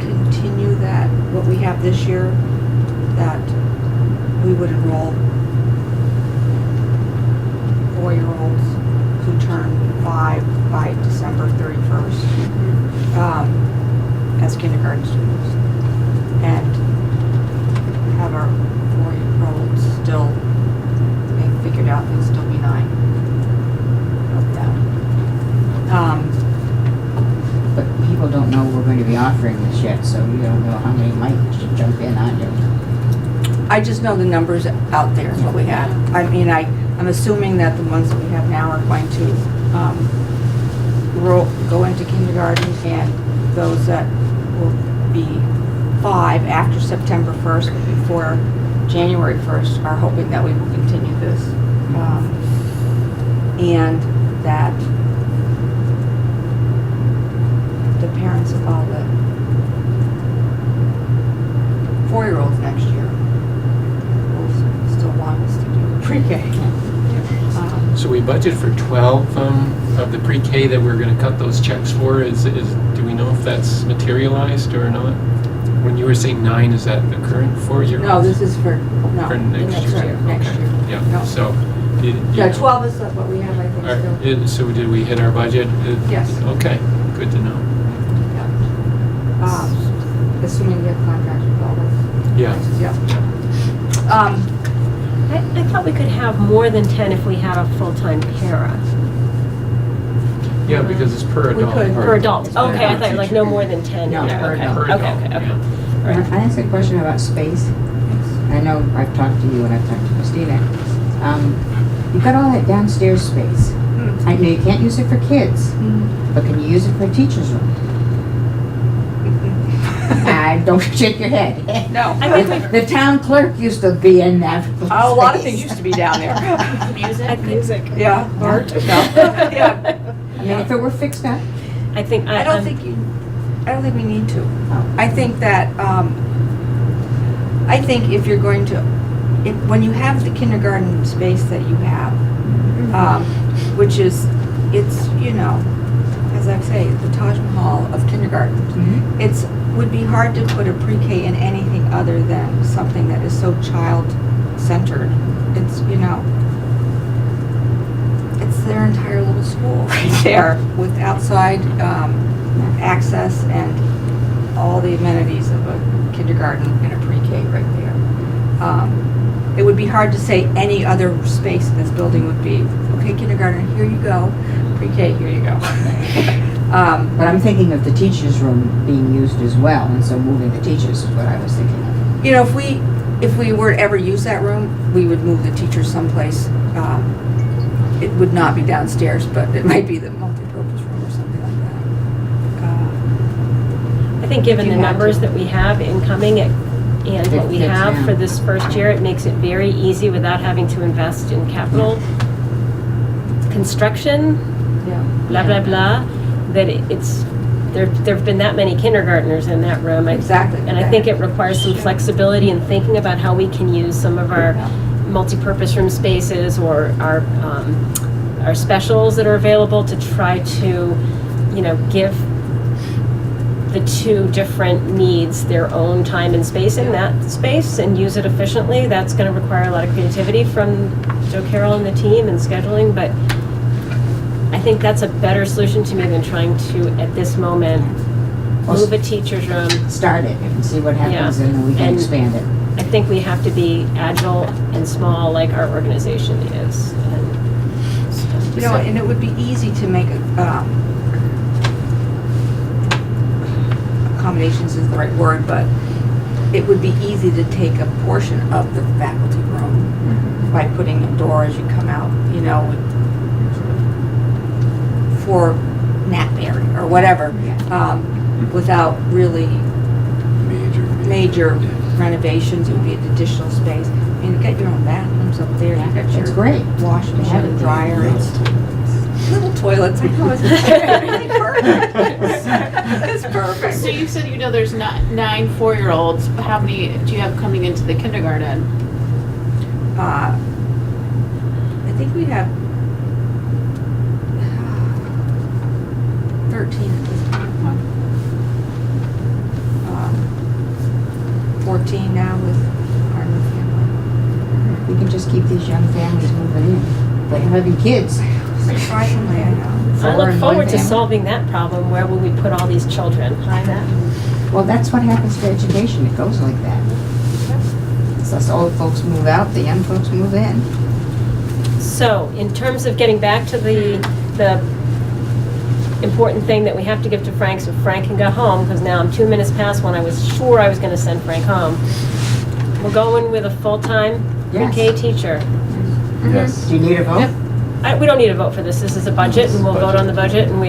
continue that, what we have this year, that we would enroll 4-year-olds who turn 5 by December 31st as kindergarten students. And have our 4-year-olds still, they figured out they'll still be 9 of them. But people don't know we're going to be offering this yet, so you don't know how many might jump in on you. I just know the numbers out there, what we have. I mean, I'm assuming that the ones that we have now are going to go into kindergarten, and those that will be 5 after September 1st, but before January 1st, are hoping that we will continue this. And that the parents of all the 4-year-olds next year will still want us to do pre-K. So we budget for 12 of the pre-K that we're going to cut those checks for. Do we know if that's materialized or not? When you were saying 9, is that the current 4-year-olds? No, this is for, no, For the next year? next Okay. year. Yeah, No. so. you Yeah, know, 12 is what we have, I think, still. So did we hit our budget? Yes. Okay, good to know. Yeah. Assuming we have contracts with all those. Yeah. places, Yeah. I thought we could have more than 10 if we had a full-time para. Yeah, because it's per We adult. could. Per adult. It's Okay, I per thought like no more than 10 No, in there. per Okay, adult. okay, okay, okay. All right. Can I ask a question about space? I know I've talked to you and I've talked to Christina. You've got all that downstairs space. I know you can't use it for kids, but can you use it for a teacher's room? Don't shake your head. No. I think The town clerk used to be in that space. A lot of things used to be down there. Music. Yeah. Art. Yeah. I mean, if it were fixed up. I think I don't think we need to. I think that, I think if you're going to, when you have the kindergarten space that you have, which is, it's, you know, as I say, the Taj Mahal of kindergarten. It's, would be hard to put a pre-K in anything other than something that is so child-centered. It's, you know, it's their entire little school right there with outside access and all the amenities of a kindergarten and a pre-K right there. It would be hard to say any other space in this building would be, okay, kindergarten, here you go, pre-K, here you go. But I'm thinking of the teacher's room being used as well, and so moving the teachers is what I was thinking of. You know, if we were to ever use that room, we would move the teachers someplace. It would not be downstairs, but it might be the multi-purpose room or something think given If the you had numbers to. that we have incoming and what we fits have in. for this first year, it makes it very easy without having to invest in capital construction, Yeah. blah, blah, blah, that there've been that many kindergartners in that room. Exactly. And I think it requires some flexibility in thinking about how we can use some of our multi-purpose room spaces or our specials that are available to try to, give the two different needs their own time and space in that space and use it efficiently. That's going to require a lot of creativity from Joe Carroll and the team and scheduling, but I think that's a better solution to me than trying to, at this moment, move a teacher's room. Start it and see what happens, Yeah. and then we can And- expand it. I think we have to be agile and small like our organization is. And it would be easy to make accommodations is the right word, but it would be easy to take a portion of the faculty room by putting a door as you come out, for nap area or whatever, without really major renovations. It would be an additional space. And you got your own bathrooms up there. You got your It's great. wash To have machine, it dryer. there. It's little toilets. I know it's perfect. It's perfect. So you said there's 9 4-year-olds. How many do you have coming into the kindergarten? I think we have 13 at this time. 14 now with our new family. We can just keep these young families moving in. But having kids. Surprisingly, I know. I Four look in forward one to family. solving that problem. Where will we put all these children? Well, that's what happens to education. It goes like that. So us old folks move out, the young folks move in. So, in terms of getting back to the important thing that we have to give to Frank so Frank can go home, because now I'm 2 minutes past when I was sure I was going to send Frank home. We're going with a full-time Yes. pre-K teacher. Yes. Do you need a vote? Yep. We don't need a vote for this. This is a budget, and we'll vote on the budget, and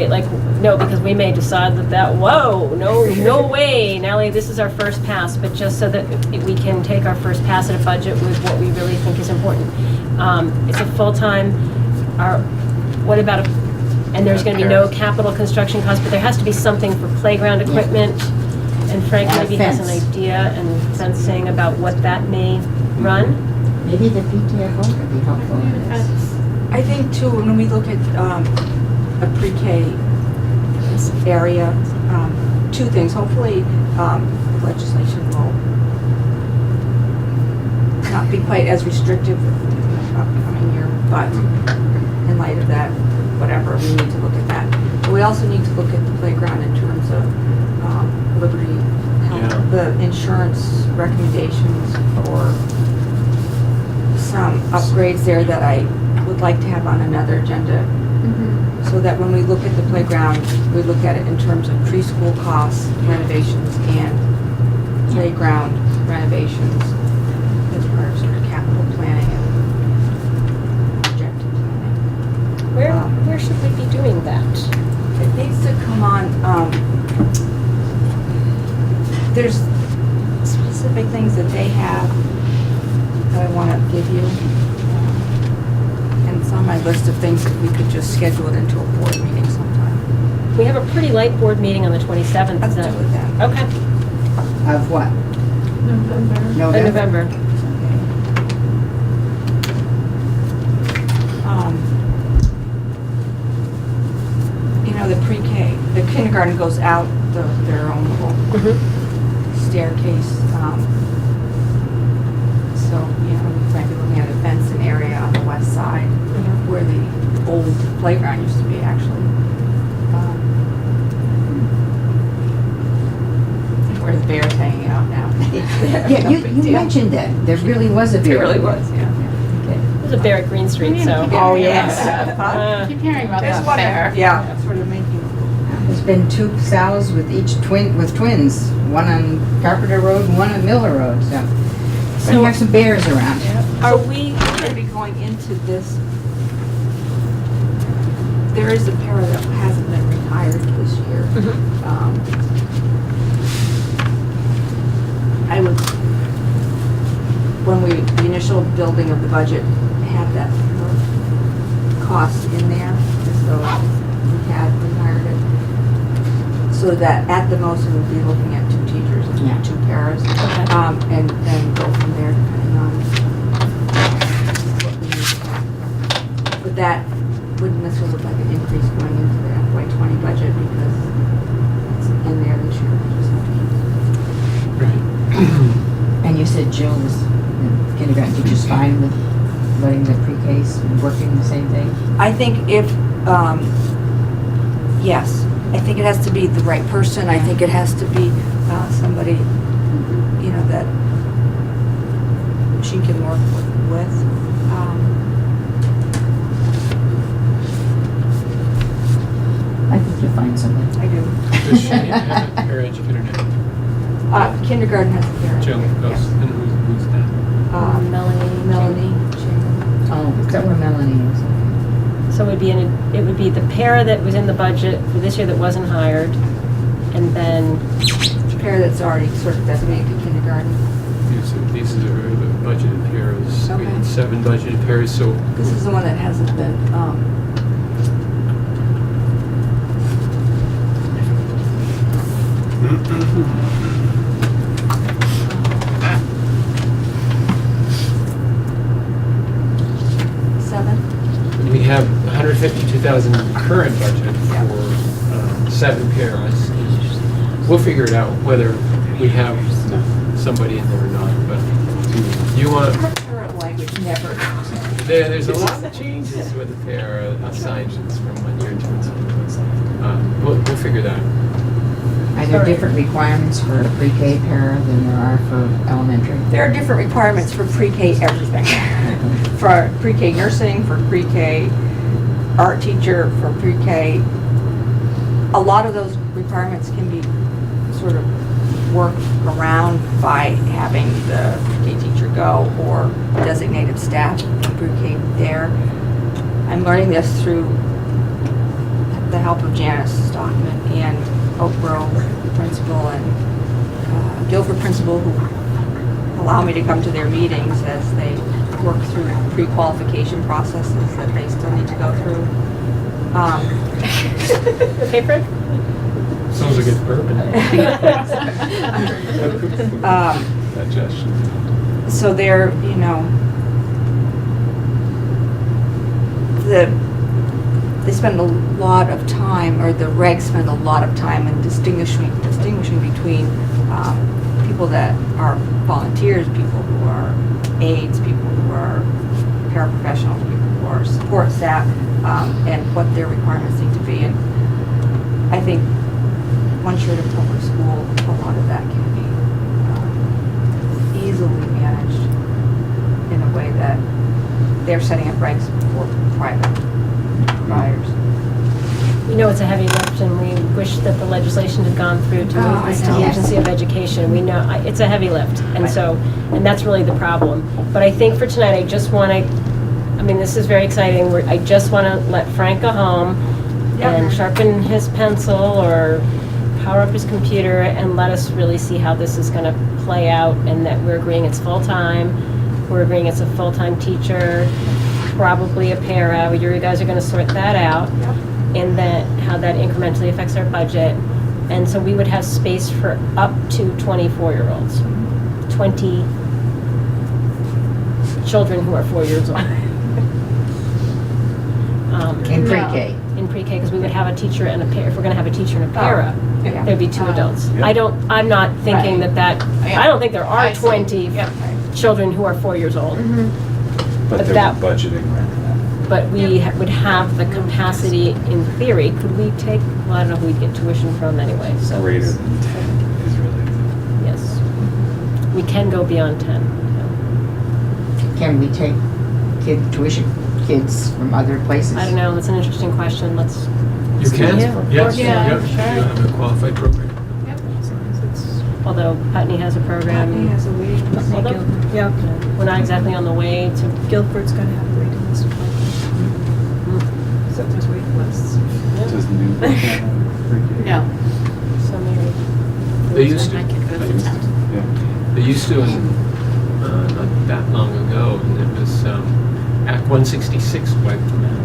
no, because we may decide no way, Natalie, this is our first pass, but just so that we can take our first pass at a budget with what we really think is important. It's a full-time, and there's gonna be no capital construction cost, but there has to be something for playground equipment, and Frank And a maybe has an fence. idea and fencing about what that may run. Maybe the PTFO could be helpful in this. I think too, when we look at a pre-K area, two things. Hopefully, legislation will not be quite as restrictive in the upcoming year, but in light of that, whatever, we need to look at that. But we also need to look at the playground in terms of Liberty Health, Yeah. the insurance recommendations for some upgrades there that I would like to have on another agenda, so that when we look at the playground, we look at it in terms of preschool costs, renovations, and playground renovations as part of sort of capital planning and objective planning. Where should we be doing that? It needs to come on, there's specific things that they have that I want to give you. And it's on my list of things that we could just schedule it into a board meeting sometime. We have a pretty light board meeting on the 27th. Let's is do that- it then. Okay, Of what? November. The pre-K, the kindergarten goes out their own little staircase. So, we might be looking at a fenced area on the west side where the old playground used to be, actually. Where the bear's hanging out now. Yeah, you mentioned that. There really was a It beer. really was, yeah. There's a bear at Green Street, so. Oh, yes. Huh? Keep hearing about There's that one there. Yeah, sort of making. There's been 2 Sal's with twins, one on Carpenter Road and one on Miller Road, so. But you have some bears around. Are we, We're going to be going into this. There is a para that hasn't been retired this year. I would, when the initial building of the budget had that cost in there, as though we hired it. So that at the most, we would be looking at 2 teachers Yeah. and 2 paras. Okay. And then go from there depending on what we need. But that wouldn't necessarily look like an increase going into the FY20 budget because it's in there this year. We just have to Right. And you said June was kindergarten teachers fine with letting the pre-Ks working the same day? I think if, yes, I think it has to be the right person. I think it has to be somebody, you know, that she can work with. I think you'll find somebody. I do. Does she have a paraeducator now? Kindergarten has a parent. Jill goes, and who's that? Melanie. Oh, is that where Melanie is? So it would be the para that was in the budget for this year that wasn't hired, and then, Parent that's already sort of designated to kindergarten. These are the budgeted pairs. We Okay. had 7 budgeted pairs, so This is the one that hasn't been, we have 152,000 current budget for 7 paras. We'll figure it out whether we have somebody in there or not, but you want, current language never. there's a lot of changes with the para assignments from one year to another. We'll figure that out. Are there different requirements for a pre-K para than there are for elementary? There are different requirements for pre-K everything. For pre-K nursing, for pre-K art teacher, for pre-K. A lot of those requirements can be sort of worked around by having the pre-K teacher go or designated staff from pre-K there. I'm learning this through the help of Janice Stockman and Oakboro principal and Guilford principal, who allow me to come to their meetings as they work through pre-qualification processes that they still need to go through. okay, Fred? Sounds like it's bourbon. Digestion. So they're, you know, they spend a lot of time, or the regs spend a lot of time in distinguishing between people that are volunteers, people who are aides, people who are paraprofessionals, people who are support staff, and what their requirements need to be. And I think once you're at a public school, a lot of that can be easily managed in a way that they're setting up regs for private providers. We know it's a heavy lift, and we wish that the legislation had gone through to move this to the Yes. Agency of Education. We know, it's a heavy lift, and Right. so, and that's really the problem. But I think for tonight, I just want to, I mean, this is very exciting. I just want to let Frank go home and sharpen his pencil or power up his computer and let us really see how this is going to play out, and that we're agreeing it's full-time. We're agreeing it's a full-time teacher, probably a para. You guys are going to sort that out. Yep. And that, how that incrementally affects our budget. And so we would have space for up to 24-year-olds. 20 children who are 4 years old. In pre-K? In pre-K, because we would have a teacher and a para. If we're going to have a teacher and a para, Yeah. there'd be 2 adults. Yeah. I'm not thinking that, I don't think there are I see. 20 children who are 4 years old. But But they're that- budgeting around that. But we would have the capacity, in theory, could we take, well, I don't know who we'd get tuition from anyway, so. Greater than 10 is really the. Yes. We can go beyond 10. Can we take tuition kids from other places? I don't know, that's an interesting question, let's, You can? Yeah, of Yes, course. Yeah, yep. sure. You have a qualified program. although Putney has a program. Putney has a waiting list. Although, Yeah. we're not exactly on the way to, Guilford's gonna have a waiting list. So there's waiting lists. Does Newport have pre-K? No. so maybe. They used to. My kid goes They to used to, town. yeah. They used to, not that long ago, and it was Act 166 wiped them out.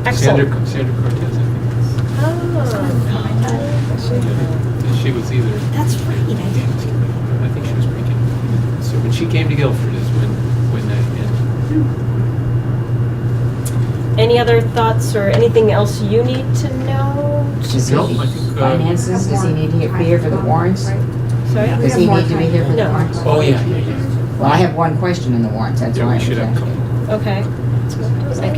Excellent. Sandra Cortez, I think. She was either. That's right, I did. I think she was pre-K. So when she came to Guilford is when that ended. Any other thoughts or anything else you need to know? Does Nope, he, I think, finances, does he need to be here for the warrants? Sorry? Does he need to be here for the No. warrants? Oh, yeah. Well, I have one question in the warrants, that's Yeah, why. we should have a couple. Okay. I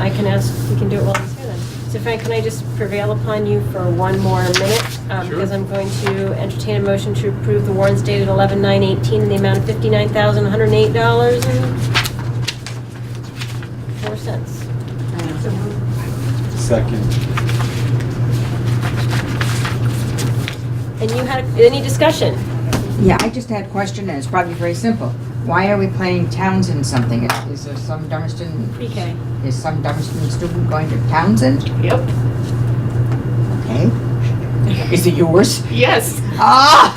can ask, we can do it while he's here then. So Frank, can I just prevail upon you for one more minute? Sure. Because I'm going to entertain a motion to approve the warrants dated 11/9/18 in the amount of $59,108.04. Second. And you had, any discussion? Yeah, I just had a question, and it's probably very simple. Why are we playing Townsend something? Is there some Dummerston, Pre-K. is some Dummerston student going to Townsend? Yep. Okay. Is it yours? Yes. Ah!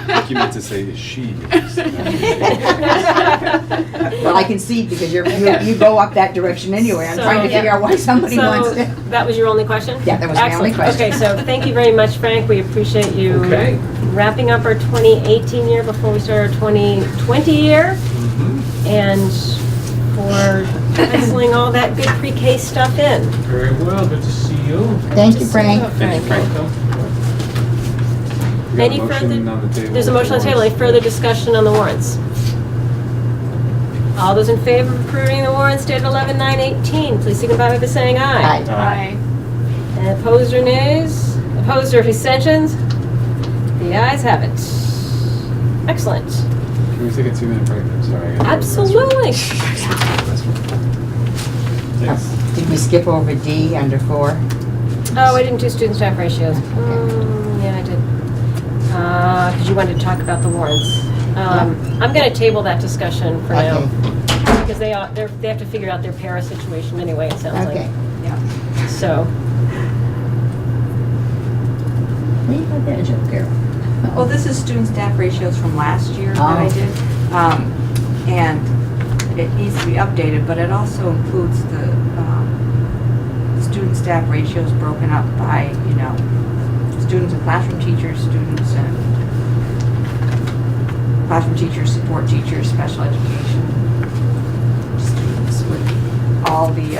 I think you meant to say is she. Well, I can see because you go up that direction anyway. I'm trying to So- figure out why somebody wants So, to. that was your only question? Yeah, that was my only Excellent. question. Okay, so thank you very much, Frank. We appreciate you Okay. wrapping up our 2018 year before we start our 2020 year, and for penciling all that good pre-K stuff in. Very well, good to see you. Thank you, Frank. Thank you, Frank. We got a Any motion further- on the table There's a motion on the table. Any further discussion on the warrants? All those in favor of approving the warrants dated 11/9/18, please signify by saying aye. Aye. And opposed or nays? Opposed or abstentions? The ayes have it. Excellent. Can we take a 2-minute break? I'm sorry. I gotta go to the Absolutely. restroom. Thanks. Did we skip over D under 4? Oh, I didn't do student staff ratios. Yeah, I did. Because you wanted to talk about the warrants. I'm going to table that discussion for now. Okay. Because they have to figure out their para situation anyway, it sounds like. Okay. Yeah. So, What do you got there, Joe Carroll? Well, this is student staff ratios from last year that I Oh. did. And it needs to be updated, but it also includes the student staff ratios broken up by, students and classroom teachers, students and classroom teachers, support teachers, special education students with all the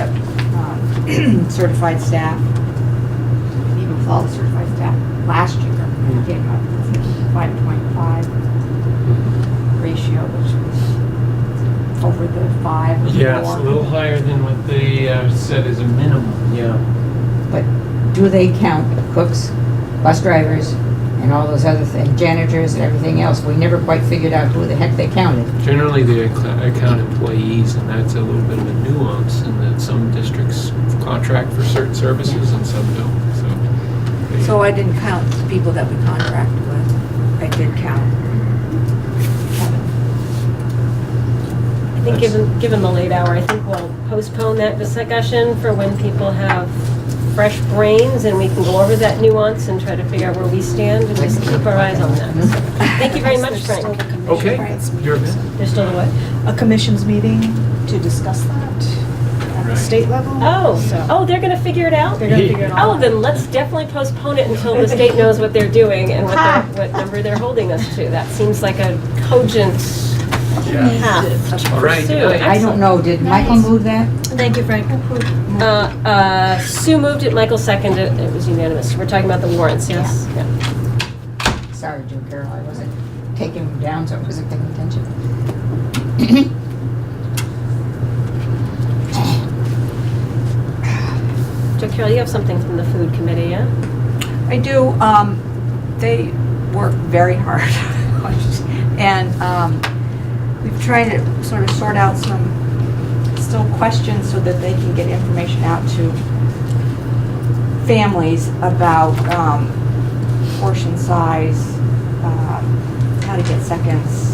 certified staff, even with all the certified staff. Last year, we came up with a 5.5 ratio, which was over the 5 or Yeah, it's a 4. little higher than what they said is a minimum, yeah. But do they count cooks, bus drivers, and all those other things, janitors and everything else? We never quite figured out who the heck they counted. Generally, they account employees, and that's a little bit of a nuance in that some districts contract for certain services and some don't, so. So I didn't count the people that we contract with. I did count Kevin. I think given the late hour, I think we'll postpone that discussion for when people have fresh brains and we can go over that nuance and try to figure out where we stand and just keep our eyes on that. So, thank you very much, Frank. Okay, you're good. There's still the what? A commission's meeting to discuss that at the Right. state level. Oh, they're gonna figure it out? They're gonna figure it all Oh, out. then let's definitely postpone it until the state knows what they're doing and what number they're holding us to. That seems like a cogent path to All right, pursue. good night. I don't know, did Michael move that? Thank you, Frank. Sue moved it, Michael seconded it, it was unanimous. We're talking about the warrants, yes? Yeah. Sorry, Joe Carroll, I wasn't taking him down, so I wasn't paying attention. Joe Carroll, you have something from the food committee, yeah? I do. They work very hard. And we've tried to sort of sort out some still questions so that they can get information out to families about portion size, how to get seconds,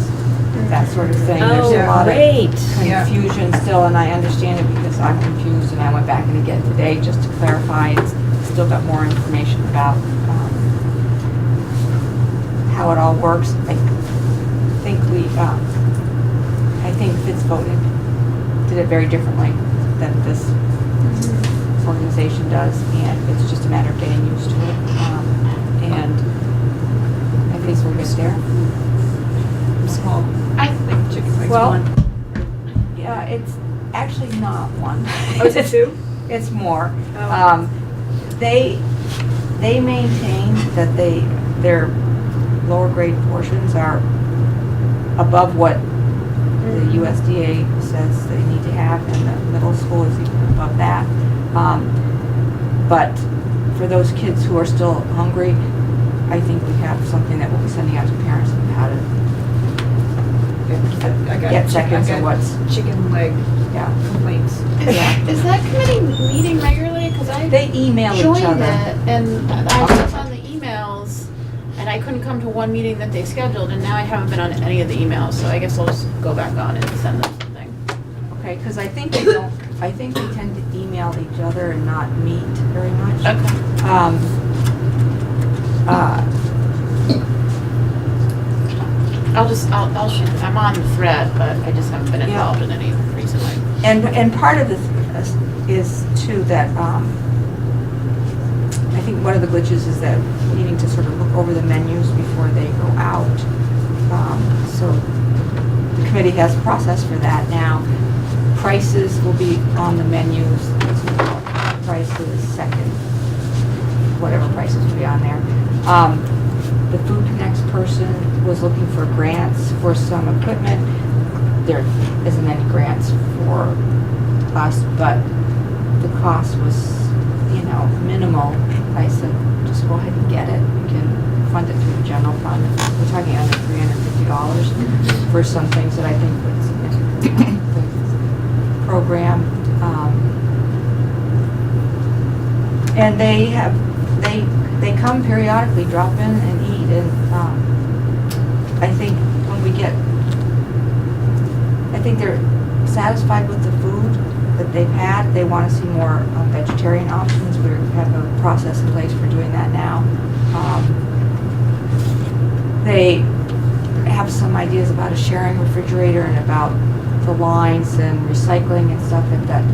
that sort of thing. There's a lot of great. confusion still, and I understand it because I'm confused, and I went back and again today just to clarify. It's still got more information about how it all works. I think Fitz voted, did it very differently than this organization does, and it's just a matter of getting used to it. And I think we'll get there. Small, I like chicken legs, Well, one. Yeah, it's actually not one. Oh, is it two? It's more. Oh. They maintain that their lower grade portions are above what the USDA says they need to have, and the middle school is even above that. But for those kids who are still hungry, I think we have something that we'll be sending out to parents on how to get seconds and what's, chicken leg yeah. complaints. Yeah. Is that committee meeting regularly? Because I They email each joined other. it and I was on the emails and I couldn't come to one meeting that they scheduled, and now I haven't been on any of the emails, so I guess I'll just go back on and send them something. Okay, because I think they tend to email each other and not meet very much. Okay. I'll shoot, I'm on the thread, but I just haven't been involved in any recently. And part of this is too that, I think one of the glitches is that needing to sort of look over the menus before they go out. So the committee has a process for that now. Prices will be on the menus, prices, second, whatever prices will be on there. The Food Connects person was looking for grants for some equipment. There isn't any grants for us, but the cost was, minimal. I said, just go ahead and get it. We can fund it through the general fund. We're talking under $350 for some things that I think would significantly help the program. And they come periodically, drop in and eat, and I think when we get, I think they're satisfied with the food that they've had. They want to see more vegetarian options. We have a process in place for doing that now. They have some ideas about a sharing refrigerator and about the lines and recycling and stuff, and that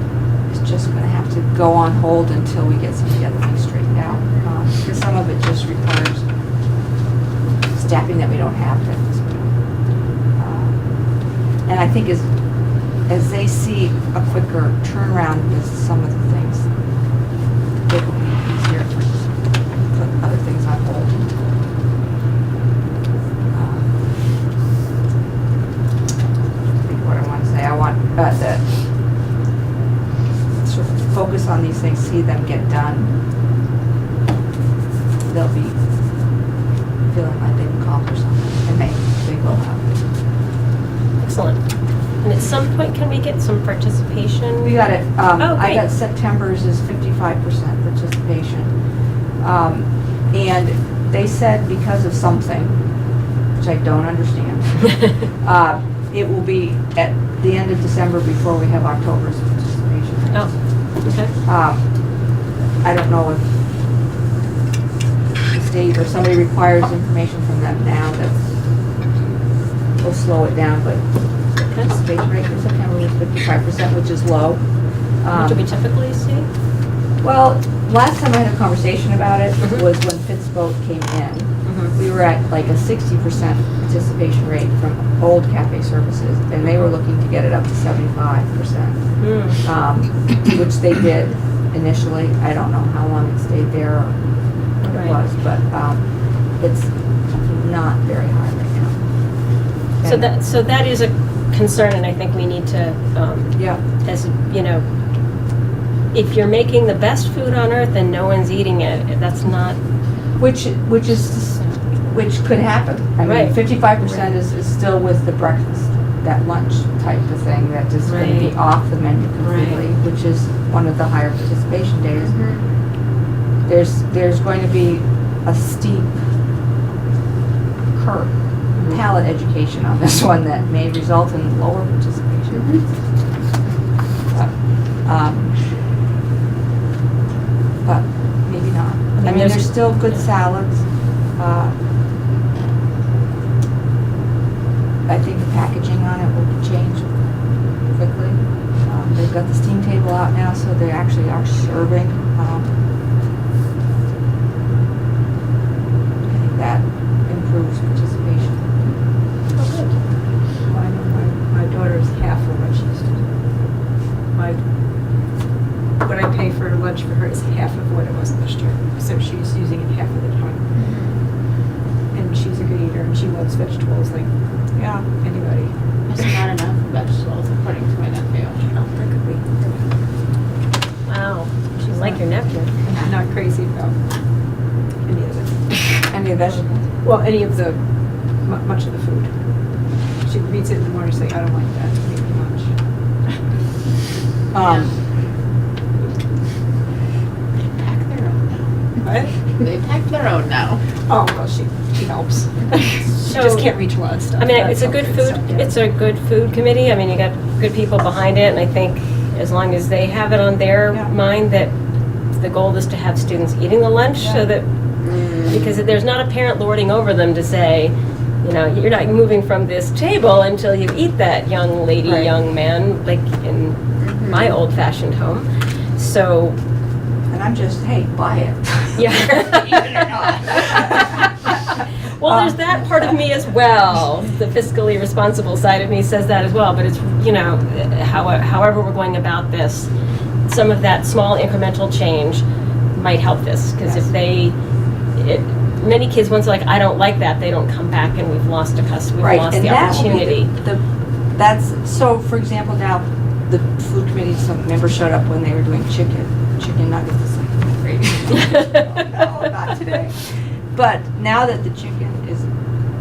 is just going to have to go on hold until we get some of the other things straightened out. Because some of it just requires staffing that we don't have at this point. And I think as they see a quicker turnaround with some of the things, it will be easier to put other things on hold. I think what I want to say, I want to sort of focus on these things, see them get done. They'll be feeling like they've accomplished something, and they will have. Excellent. And at some point, can we get some participation? We got it. Oh, I great. got September's is 55% participation. And they said because of something, which I don't understand, it will be at the end of December before we have October's participation rates. Oh, okay. I don't know if the state or somebody requires information from them now that will slow it down, but participation rate for September was 55%, which is low. What do we typically see? Well, last time I had a conversation about it was when Fitz vote came in. We were at like a 60% participation rate from old cafe services, and they were looking to get it up to 75%, which they did initially. I don't know how long it stayed there or what it was, but it's not very high right now. So that is a concern, and I think we need to, as if you're making the best food on earth and no one's eating it, that's not. Which could happen. I mean, Right. 55% is still with the breakfast, that lunch type of thing that is going to be Right. off the menu completely, which is one of the higher participation days. There's going to be a steep curve, palate education on this one that may result in lower participation. But maybe mean, there's still good salads. I think the packaging on it will be changed quickly. They've got the steam table out now, so they actually are serving. I think that improves participation. Oh, good. My daughter is half of what she used to do. What I pay for lunch for her is half of what it was last year, so she's using it half of the time. And she's a good eater, and she loves vegetables like anybody. There's not enough vegetables, according to my nephew. Oh, that could be. Wow, she's like your nephew. I'm not crazy about any of it. Any vegetables? Well, any of the, much of the food. She reads it in the morning, she's like, I don't like that, it's too much. They pack their own now. What? They pack their own now. Oh, well, she helps. She So- just can't reach a lot of stuff. I mean, That's it's a good how food, stuff, yeah. it's a good food committee. I mean, you got good people behind it, and I think as long as they have it on their Yeah. mind that the goal is to have students eating the lunch, so Yeah. that, because there's not a parent lording over them to say, you know, you're not moving from this table until you eat that, young lady, Right. young man, like in my old-fashioned home. So, And I'm just, hey, buy it. yeah. Well, there's that part of me as well. The fiscally responsible side of me says that as well. But it's, you know, however we're going about this, some of that small incremental change might help this. Because if many kids, once they're like, I don't like that, they don't come back, and we've lost we've lost and the that will be opportunity. That's, so for example, now, the food committee, some members showed up when they were doing chicken nuggets. It's like, great. No, not today. But now that the chicken is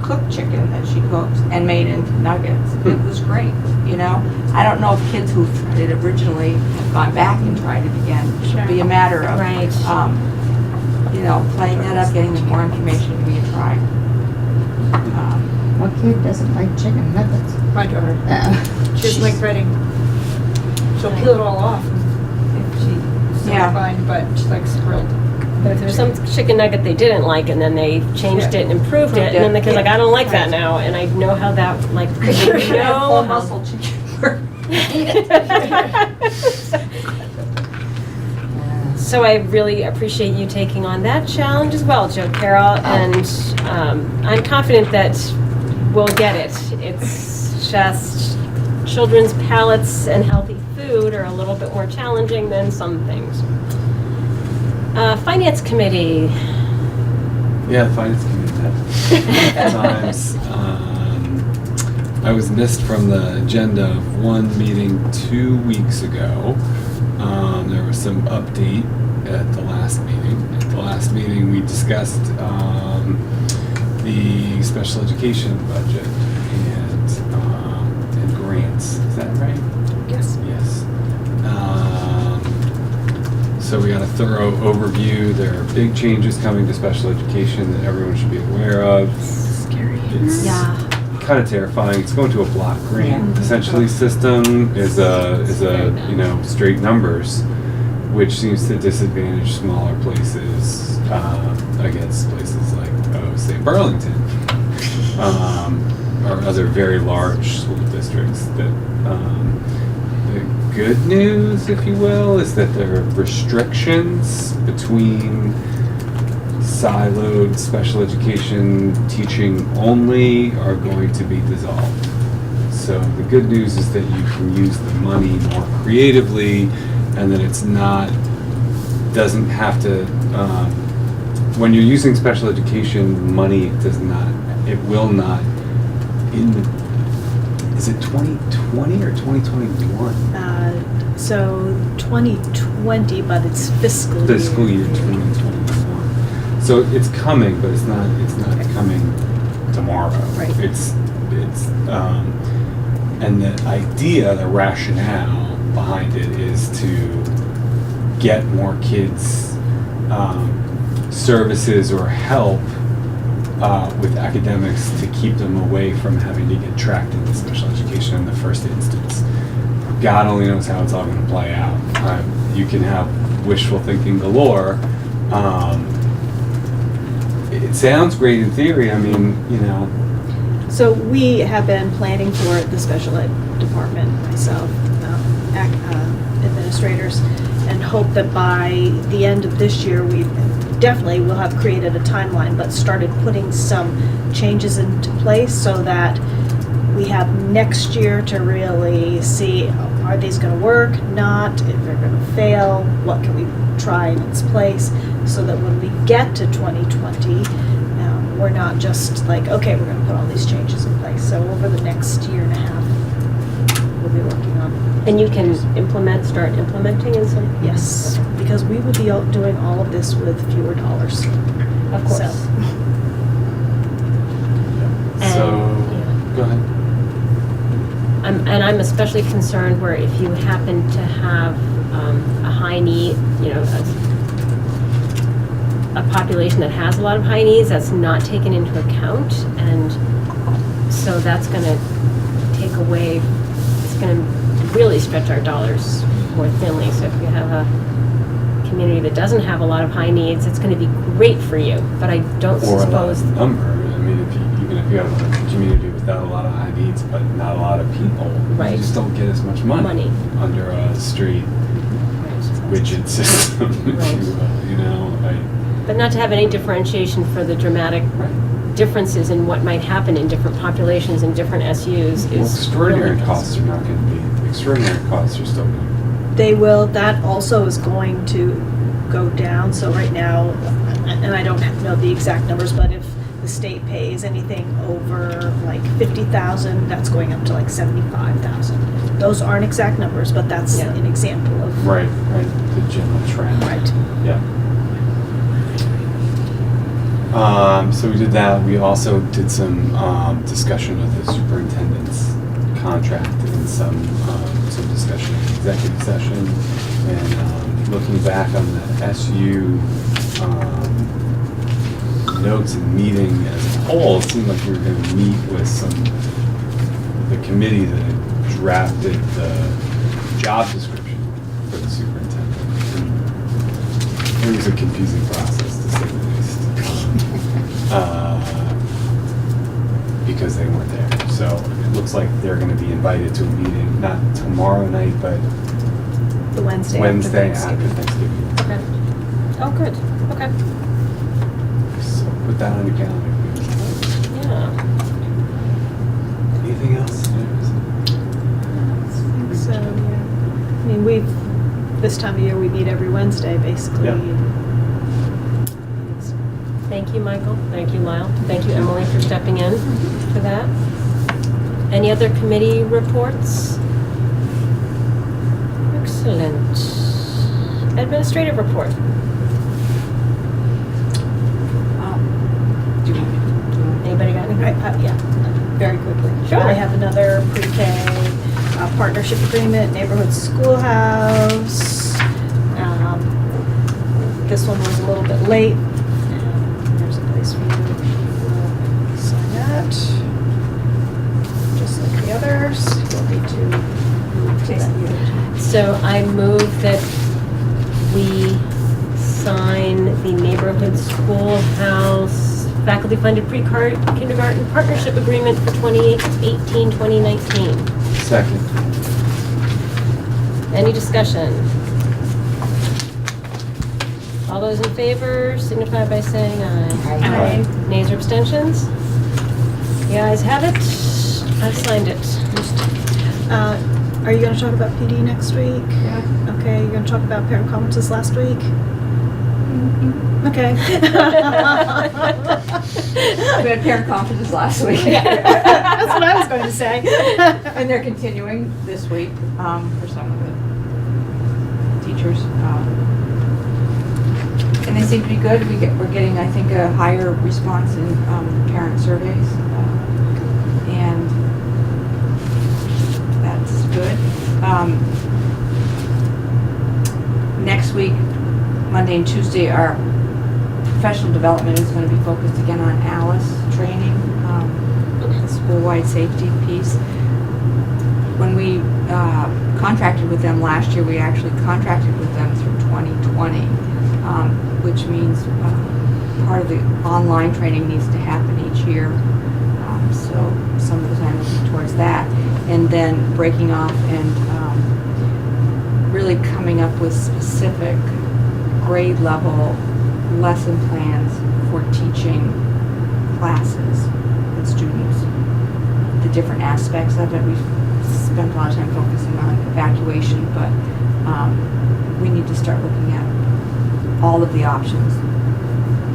cooked chicken that she cooks and made into nuggets, it was great, you know? I don't know if kids who tried it originally have gone back and tried it again. It should be a matter of, Right. you know, playing that up, getting them more information, give me a try. What kid doesn't like chicken nuggets? My daughter, she doesn't like breading. She'll peel it all off if she's Yeah. fine, but she likes grilled. But if there's some chicken nugget they didn't like, and then they changed it and improved it, and then the kid's like, I don't like that now, and I know how that, like, Whole no. muscle chicken. So I really appreciate you taking on that challenge as well, Joe Carroll, and I'm confident that we'll get it. It's just children's palates and healthy food are a little bit more challenging than some things. Finance Committee. Yeah, the finance committee met times. I was missed from the agenda of one meeting 2 weeks ago. There was some update at the last meeting. At the last meeting, we discussed the special education budget and grants. Is that right? Yes. Yes. So we got a thorough overview. There are big changes coming to special education that everyone should be aware of. Scary. It's kind of terrifying. It's going to a block grant essentially system is a straight numbers, which seems to disadvantage smaller places against places like say Burlington or other very large school districts. That the good news, if you will, is that there are restrictions between siloed special education teaching only are going to be dissolved. So the good news is that you can use the money more creatively, and that doesn't have to, when you're using special education money, it will not, is it 2020 or 2021? So 2020, but it's fiscal Year 2021. So it's coming, but it's not coming tomorrow. Right. It's and the idea, the rationale behind it is to get more kids services or help with academics to keep them away from having to get tracked into special education in the first instance. God only knows how it's all going to play out. You can have wishful thinking galore, it sounds great in theory. I mean, you know, So we have been planning for the special ed department, myself, administrators, and hope that by the end of this year, we definitely will have created a timeline, but started putting some changes into place so that we have next year to really see, are these gonna work, not, if they're gonna fail, what can we try in its place, so that when we get to 2020, we're not just like, okay, we're gonna put all these changes in place. So over the next year and a half, we'll be working on. And you can start implementing in some? Yes, because we will be doing all of this with fewer dollars. Of course. So, so And- go ahead. And I'm especially concerned where if you happen to have a high need, a population that has a lot of high needs, that's not taken into account, and so that's going to take away, it's going to really stretch our dollars more thinly. So if you have a community that doesn't have a lot of high needs, it's going to be great for you, but I don't Or a lot suppose. of number. I mean, even if you have a community without a lot of high needs, but not a lot of people, Right. you just don't get as much money under a street widget system, if Right. you will, you know? But not to have any differentiation for the dramatic differences in what might happen in different populations and different SUs Well, is extraordinary really costs are not going to be, extraordinary costs are still going they will, that also is going to go down. So right now, and I don't know the exact numbers, but if the state pays anything over like 50,000, that's going up to like 75,000. Those aren't exact numbers, but that's Yeah. an example of. Right, the general trend. Right. Yeah. So we did that. We also did some discussion of the superintendent's contract and some discussion of the executive session. And looking back on the SU notes and meeting as a whole, it seemed like we were going to meet with the committee that had drafted the job description for the superintendent. And it was a confusing process, to say the least, because they weren't there. So it looks like they're going to be invited to a meeting, not tomorrow night, but The Wednesday after Thanksgiving. Okay. Oh, good. Okay. So put that on your calendar. Yeah. Anything else? So, yeah. I mean, this time of year, we meet every Wednesday, basically. Yeah. Thank you, Michael. Thank you, Lyle. Thank you, Emily, for stepping in for that. Any other committee reports? Excellent. Administrative report. Anybody got anything? Yeah, very quickly. Sure. I have another pre-K partnership agreement, neighborhood schoolhouse. This one was a little bit late. There's a place for you to sign that. Just like the others, you'll need to move to that. So I move that we sign the neighborhood schoolhouse faculty-funded pre-kindergarten partnership agreement for 2018-2019. Second. Any discussion? All those in favor signify by saying aye. Aye. Nays or abstentions? The ayes have it. I've signed it. Are you going to talk about PD next week? Yeah. Okay, you're going to talk about parent conferences last week? Okay. We had parent conferences last week. That's what I was going to say. And they're continuing this week for some of the teachers. And they seem to be good. We're getting, I think, a higher response in parent surveys. And that's good. Next week, Monday and Tuesday, our professional development is going to be focused again on ALICE training, the school-wide safety piece. When we contracted with them last year, we actually contracted with them through 2020, which means part of the online training needs to happen each year. So some of the time looking towards that. And then breaking off and really coming up with specific grade level lesson plans for teaching classes and students. The different aspects of it. We've spent a lot of time focusing on evacuation, but we need to start looking at all of the options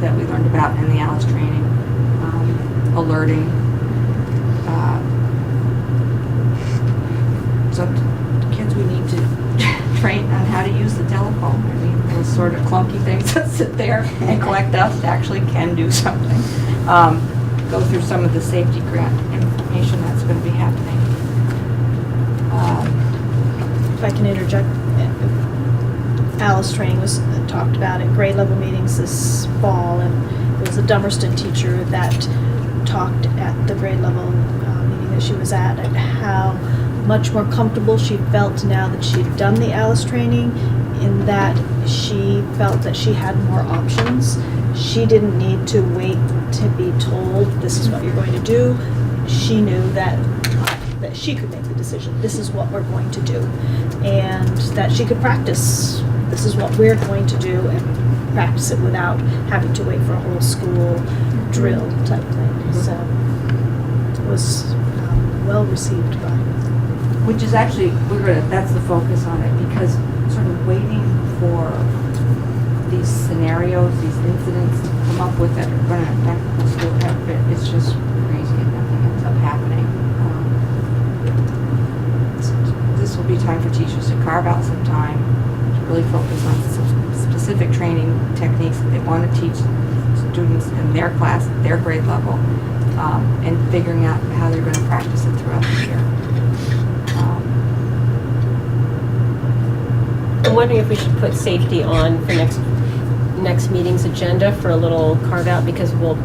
that we learned about in the ALICE training. Alerting. Some kids we need to train on how to use the telephone. I mean, those sort of clunky things that sit there and collect dust actually can do something. Go through some of the safety grant information that's going to be happening. If I can interject, Alice training was talked about at grade level meetings this fall, and it was a Dummerston teacher that talked at the grade level meeting that she was at how much more comfortable she felt now that she'd done the Alice training, in that she felt that she had more options. She didn't need to wait to be told this is what you're going to do. She knew that she could make the decision. This is what we're going to do, and that she could practice. This is what we're going to do, and practice it without having to wait for a whole school drill type thing. So it was well received by. Which is actually, that's the focus on it, because sort of waiting for these scenarios, these incidents to come up with that are going to affect the school effort, it's just crazy and nothing ends up happening. This will be time for teachers to carve out some time to really focus on some specific training techniques that they want to teach students in their class, their grade level, and figuring out how they're going to practice it throughout the year. I'm wondering if we should put safety on for next meeting's agenda for a little carve out, because we've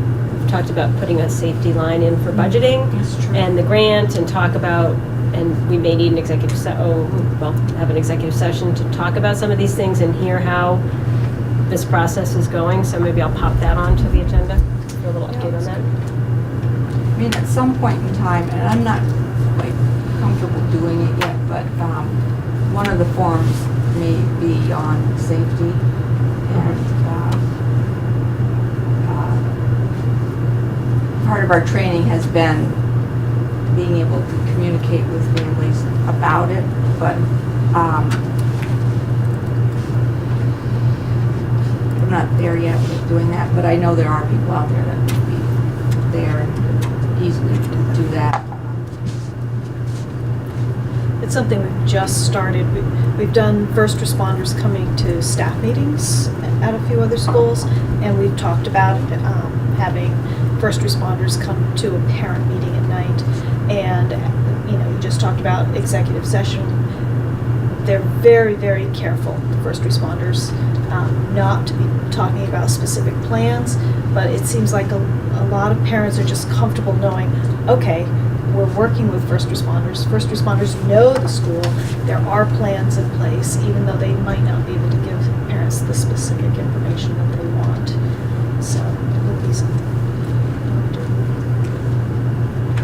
talked about putting a safety line in for budgeting and the grant, and talk about, and we may need an executive have an executive session to talk about some of these things and hear how this process is going. So maybe I'll pop that onto the agenda for a little update on that. I mean, at some point in time, and I'm not quite comfortable doing it yet, but one of the forums may be on safety, and part of our training has been being able to communicate with families about it, but I'm not there yet with doing that, but I know there are people out there that will be there and easily do that. It's something we've just started. We've done first responders coming to staff meetings at a few other schools, and we've talked about having first responders come to a parent meeting at night. And you just talked about executive session. They're very, very careful, the first responders, not to be talking about specific plans, but it seems like a lot of parents are just comfortable knowing, okay, we're working with first responders. First responders know the school. There are plans in place, even though they might not be able to give parents the specific information that they want. So it would be something.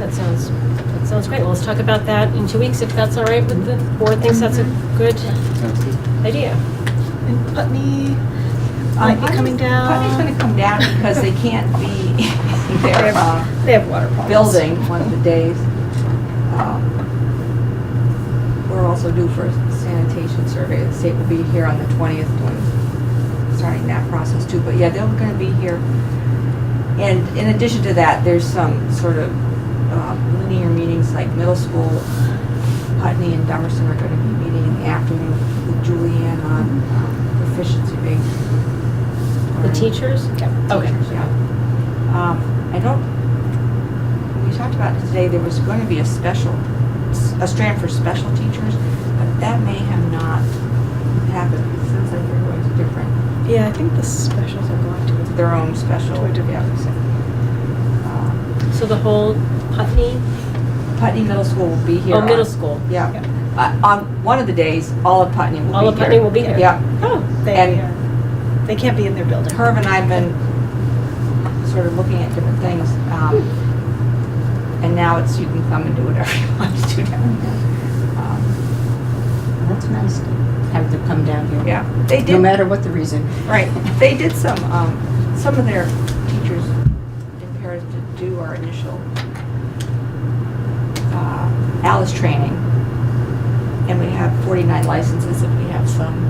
That sounds great. Well, let's talk about that in 2 weeks, if that's all right with the board. Thinks that's a good idea. And Putney might be coming down. Putney's going to come down because they can't be there. They have water problems. Building one of the days. We're also due for a sanitation survey. The state will be here on the 20th, starting that process too. But yeah, they're going to be here. And in addition to that, there's some sort of linear meetings, like middle school. Putney and Dummerston are going to be meeting in the afternoon with Julianne on proficiency-based. The teachers? Okay. Teachers, yeah. When we talked about it today, there was going to be a strand for special teachers, but that may have not happened. It sounds like they're going to different. Yeah, I think the specials are going to Their own special. So the whole Putney Middle School will be here. Oh, middle school. Yeah. On one of the days, all of Putney will be here. All of Putney will be here. Yeah. Oh, they can't be in their building. Herb and I have been sort of looking at different things. And now it's, you can come and do whatever you want to do down there. That's nice to have them come down here. Yeah, they No did, matter what the reason. right, they did some of their teachers impaired to do our initial ALICE training. And we have 49 licenses, if we have some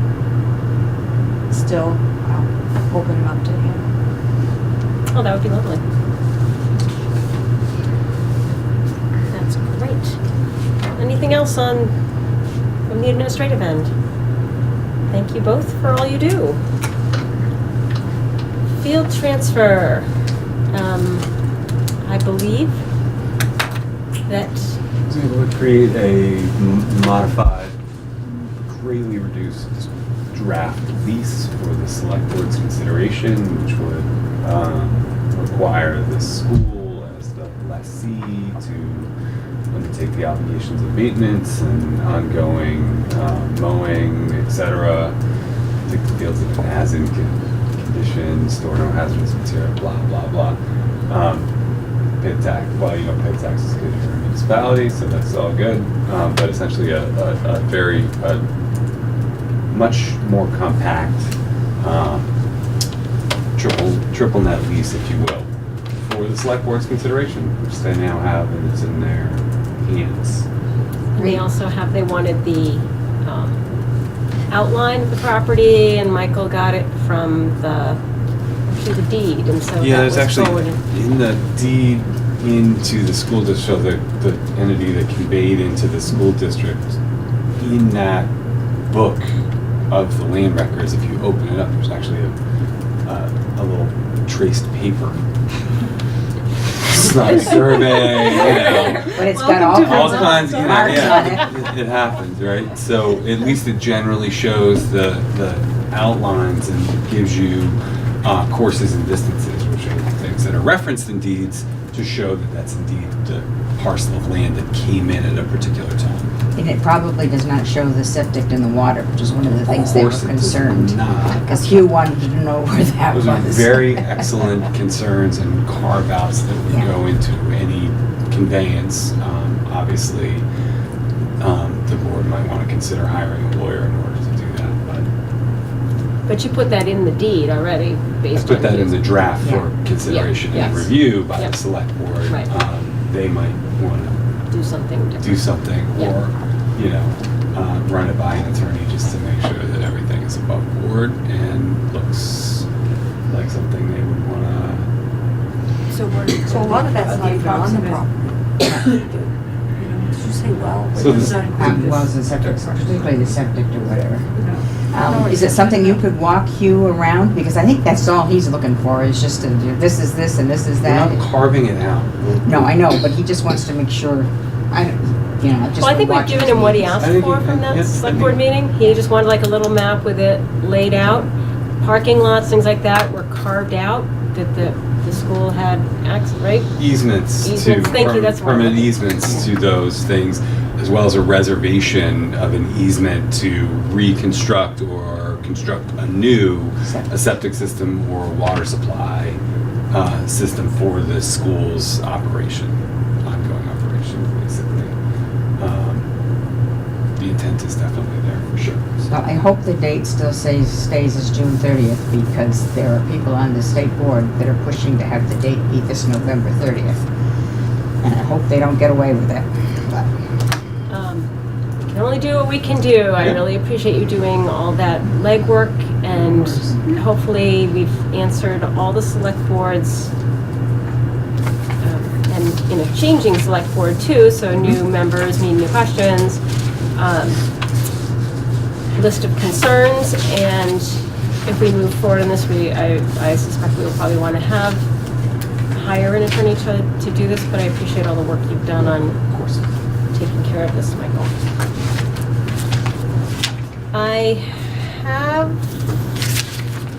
still, I'll open them up to him. Oh, that would be lovely. That's great. Anything else from the administrative end? Thank you both for all you do. Field transfer. I believe that, I was able to create a modified, greatly reduced draft lease for the select board's consideration, which would require the school as the lessee to undertake the obligations of maintenance and ongoing mowing, etc. Take the fields in as-in condition, store no hazardous material, blah, blah, blah. Pay tax, well, you know, pay tax is good for a municipality, so that's all good. But essentially a very, much more compact, triple net lease, if you will, for the select board's consideration, which they now have, and it's in their hands. and they also have, they wanted the outline of the property, and Michael got it from the deed, and so Yeah, that there's was actually, forwarded. in the deed into the school district, so the entity that conveyed into the school district, in that book of the land records, if you open it up, there's actually a little traced paper. It's not a survey, you know. But it's got all All kinds kinds, of you know, marks on yeah, it. it happens, right? So at least it generally shows the outlines and gives you courses and distances, which are things that are referenced in deeds to show that that's indeed the parcel of land that came in at a particular time. And it probably does not show the septic in the water, which is one of the things they were Of course it does concerned. not. Because Hugh wanted to know where that was. Those are very excellent concerns and carve-outs that would Yeah. go into any conveyance. Obviously, the board might want to consider hiring a lawyer in order to do that, But you put that in the deed already, but I based on. put that in the draft Yeah. for consideration Yeah, and yes. review by Yep. the select board. Right. They might want to Do something different. do something, Yeah. or, you know, run it by an attorney just to make sure that everything is above board and looks like something they would want to. So a lot of that's not even on the property. Did you say well? So the- Wells and septic, particularly the septic or whatever. No. Is it something you could walk Hugh around? Because I think that's all he's looking for, is just to do, this is this and this is We're that. not carving it out. No, I know, but he just wants to make sure, I don't, you know, just. Well, I think we've watching given his him what he meetings. asked I think for you- from that yes, I select think- board meeting. He just wanted like a little map with it laid out. Parking lots, things like that were carved out, that the school had access, right? Easements to, Easements, thank you, that's what I'm permanent looking easements to those things, as well as a reservation of an easement to reconstruct or construct a septic system or water supply system for the school's operation, ongoing operation, basically. The intent is definitely there for sure. So I hope the date still stays as June 30th, because there are people on the state board that are pushing to have the date be this November 30th. And I hope they don't get away with it. But We can only do what we can do. I Yeah. really appreciate you doing all that legwork, and hopefully we've answered all the select boards, and in a changing select board too, so new members need new questions, list of concerns, and if we move forward on this, I suspect we will probably want to hire an attorney to do this, but I appreciate all the work you've done on Of course. taking care of this, Michael. I have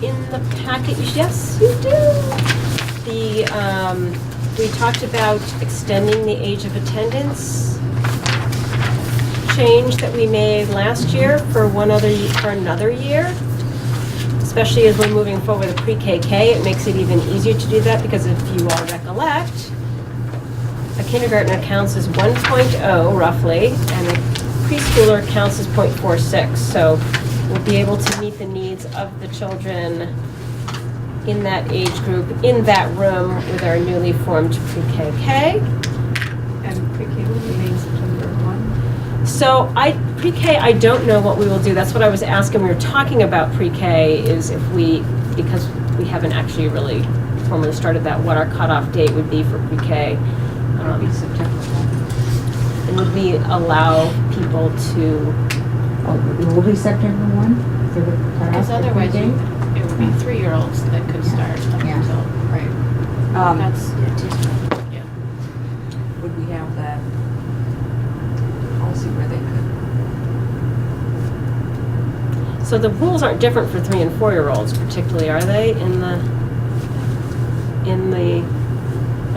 in the packet, yes, you do. We talked about extending the age of attendance change that we made last year for another year. especially as we're moving forward with pre-KK, it makes it even easier to do that, because if you all recollect, a kindergartner counts as 1.0 roughly, and a preschooler counts as 0.46. So we'll be able to meet the needs of the children in that age group, in that room with our newly formed pre-KK. And pre-K will remain September 1. So pre-K, I don't know what we will do. That's what I was asking. We were talking about pre-K is if because we haven't actually really formally started that, what our cutoff date would be for pre-K. It'll be September 1. And would we allow people to, Oh, it will be September 1? For the cutoff Because for otherwise, pre-K? it would be 3-year-olds that could start up Yeah. until, right? That's, yeah. Would we have that policy where they could? so the rules aren't different for 3 and 4-year-olds particularly, are they? I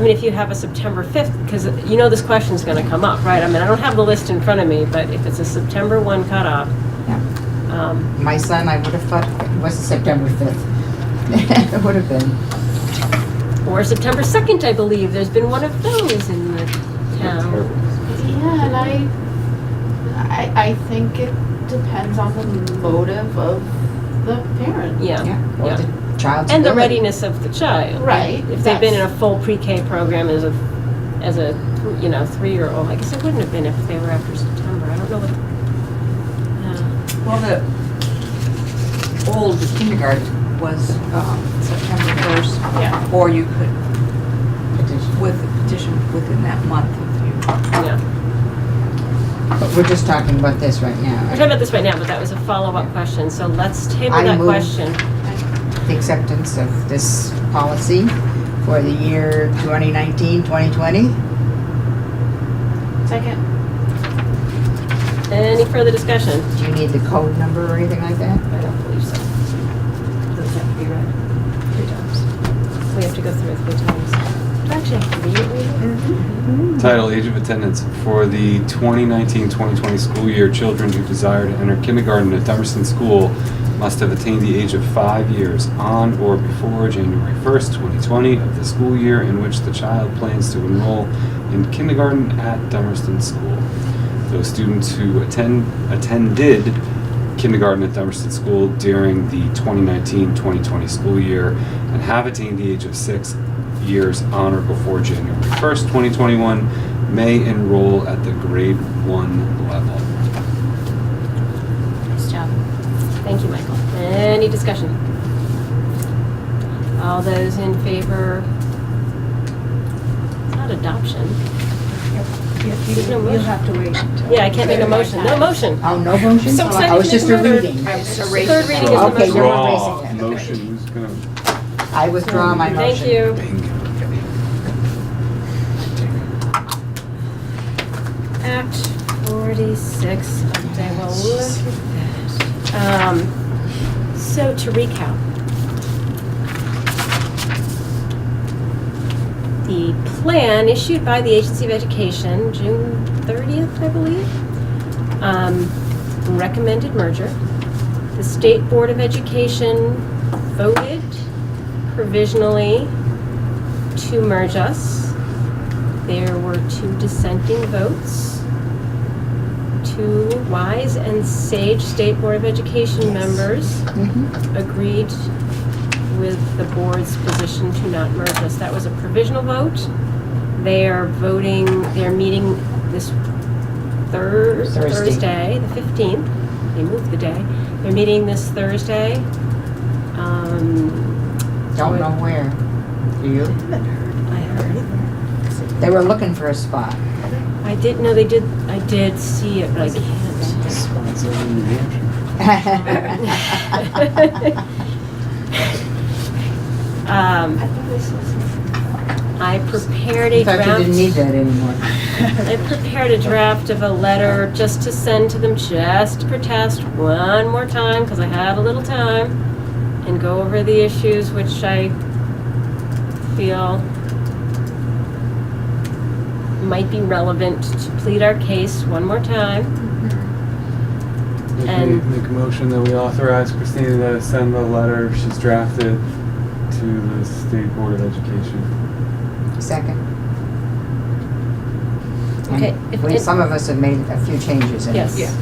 mean, if you have a September 5th, because you know this question's going to come up, right? I mean, I don't have the list in front of me, but if it's a September 1 cutoff, Yeah. My son, I would have thought it was September 5th. It would have been. or September 2nd, I believe, there's been one of those in the town. Yeah, and I think it depends on the motive of the parent. Yeah, Or yeah. the child's And the ability. readiness of the child. Right, If they've been in a that's- full full pre-K program as a 3-year-old, I guess it wouldn't have been if they were after September. I don't know what. Well, the old kindergarten was September 1st. Yeah. Or you could, Petition. with the petition within that month if you. Yeah. But we're just talking about this right now. We're talking about this right now, but that was a follow-up question, so let's table I that move- question. The acceptance of this policy for the year 2019-2020. Second. Any further discussion? Do you need the code number or anything like that? I don't believe so. Does it have to be read 3 times? We have to go through it 3 times. Do I actually have to read it? Title, Age of Attendance. For the 2019-2020 school year, children who desire to enter kindergarten at Dummerston School must have attained the age of 5 years on or before January 1st, 2020 of the school year in which the child plans to enroll in kindergarten at Dummerston School. Those students who attended kindergarten at Dummerston School during the 2019-2020 school year and have attained the age of 6 years on or before January 1st, 2021 may enroll at the grade 1 level. Nice job. Thank you, Michael. Any discussion? All those in favor? It's not adoption. There's no You'll motion. have to wait until. Yeah, I can't make a motion. No motion. Oh, no motion? So excited Oh, it's to just a make a motion. reading. It's a Third race. reading is the Okay, motion. you're Withdraw erasing it. motion, who's gonna? I withdraw my motion. Thank you. Bingo. Act 46, okay, well, look at that. So to recap. The plan issued by the Agency of Education, June 30th, I believe, recommended merger. The State Board of Education voted provisionally to merge us. There were 2 dissenting votes. 2 wise and sage State Board of Education members Mhm. agreed with the board's position to not merge us. That was a provisional vote. They are meeting this Thursday, the 15th. They moved the day. They're meeting this Thursday. Don't know where. Do you? I heard. They were looking for a spot. I did, no, they did, I did see it, but I can't. I prepared a I thought you didn't need draft. that anymore. I prepared a draft of a letter just to send to them, just to protest one more time, because I have a little time, and go over the issues which I feel might be relevant to plead our case one more time. And Make a motion that we authorize Christina to send the letter she's drafted to the State Board of Education. Second. Okay, And if we- it- some of us have made a few changes in it. yes.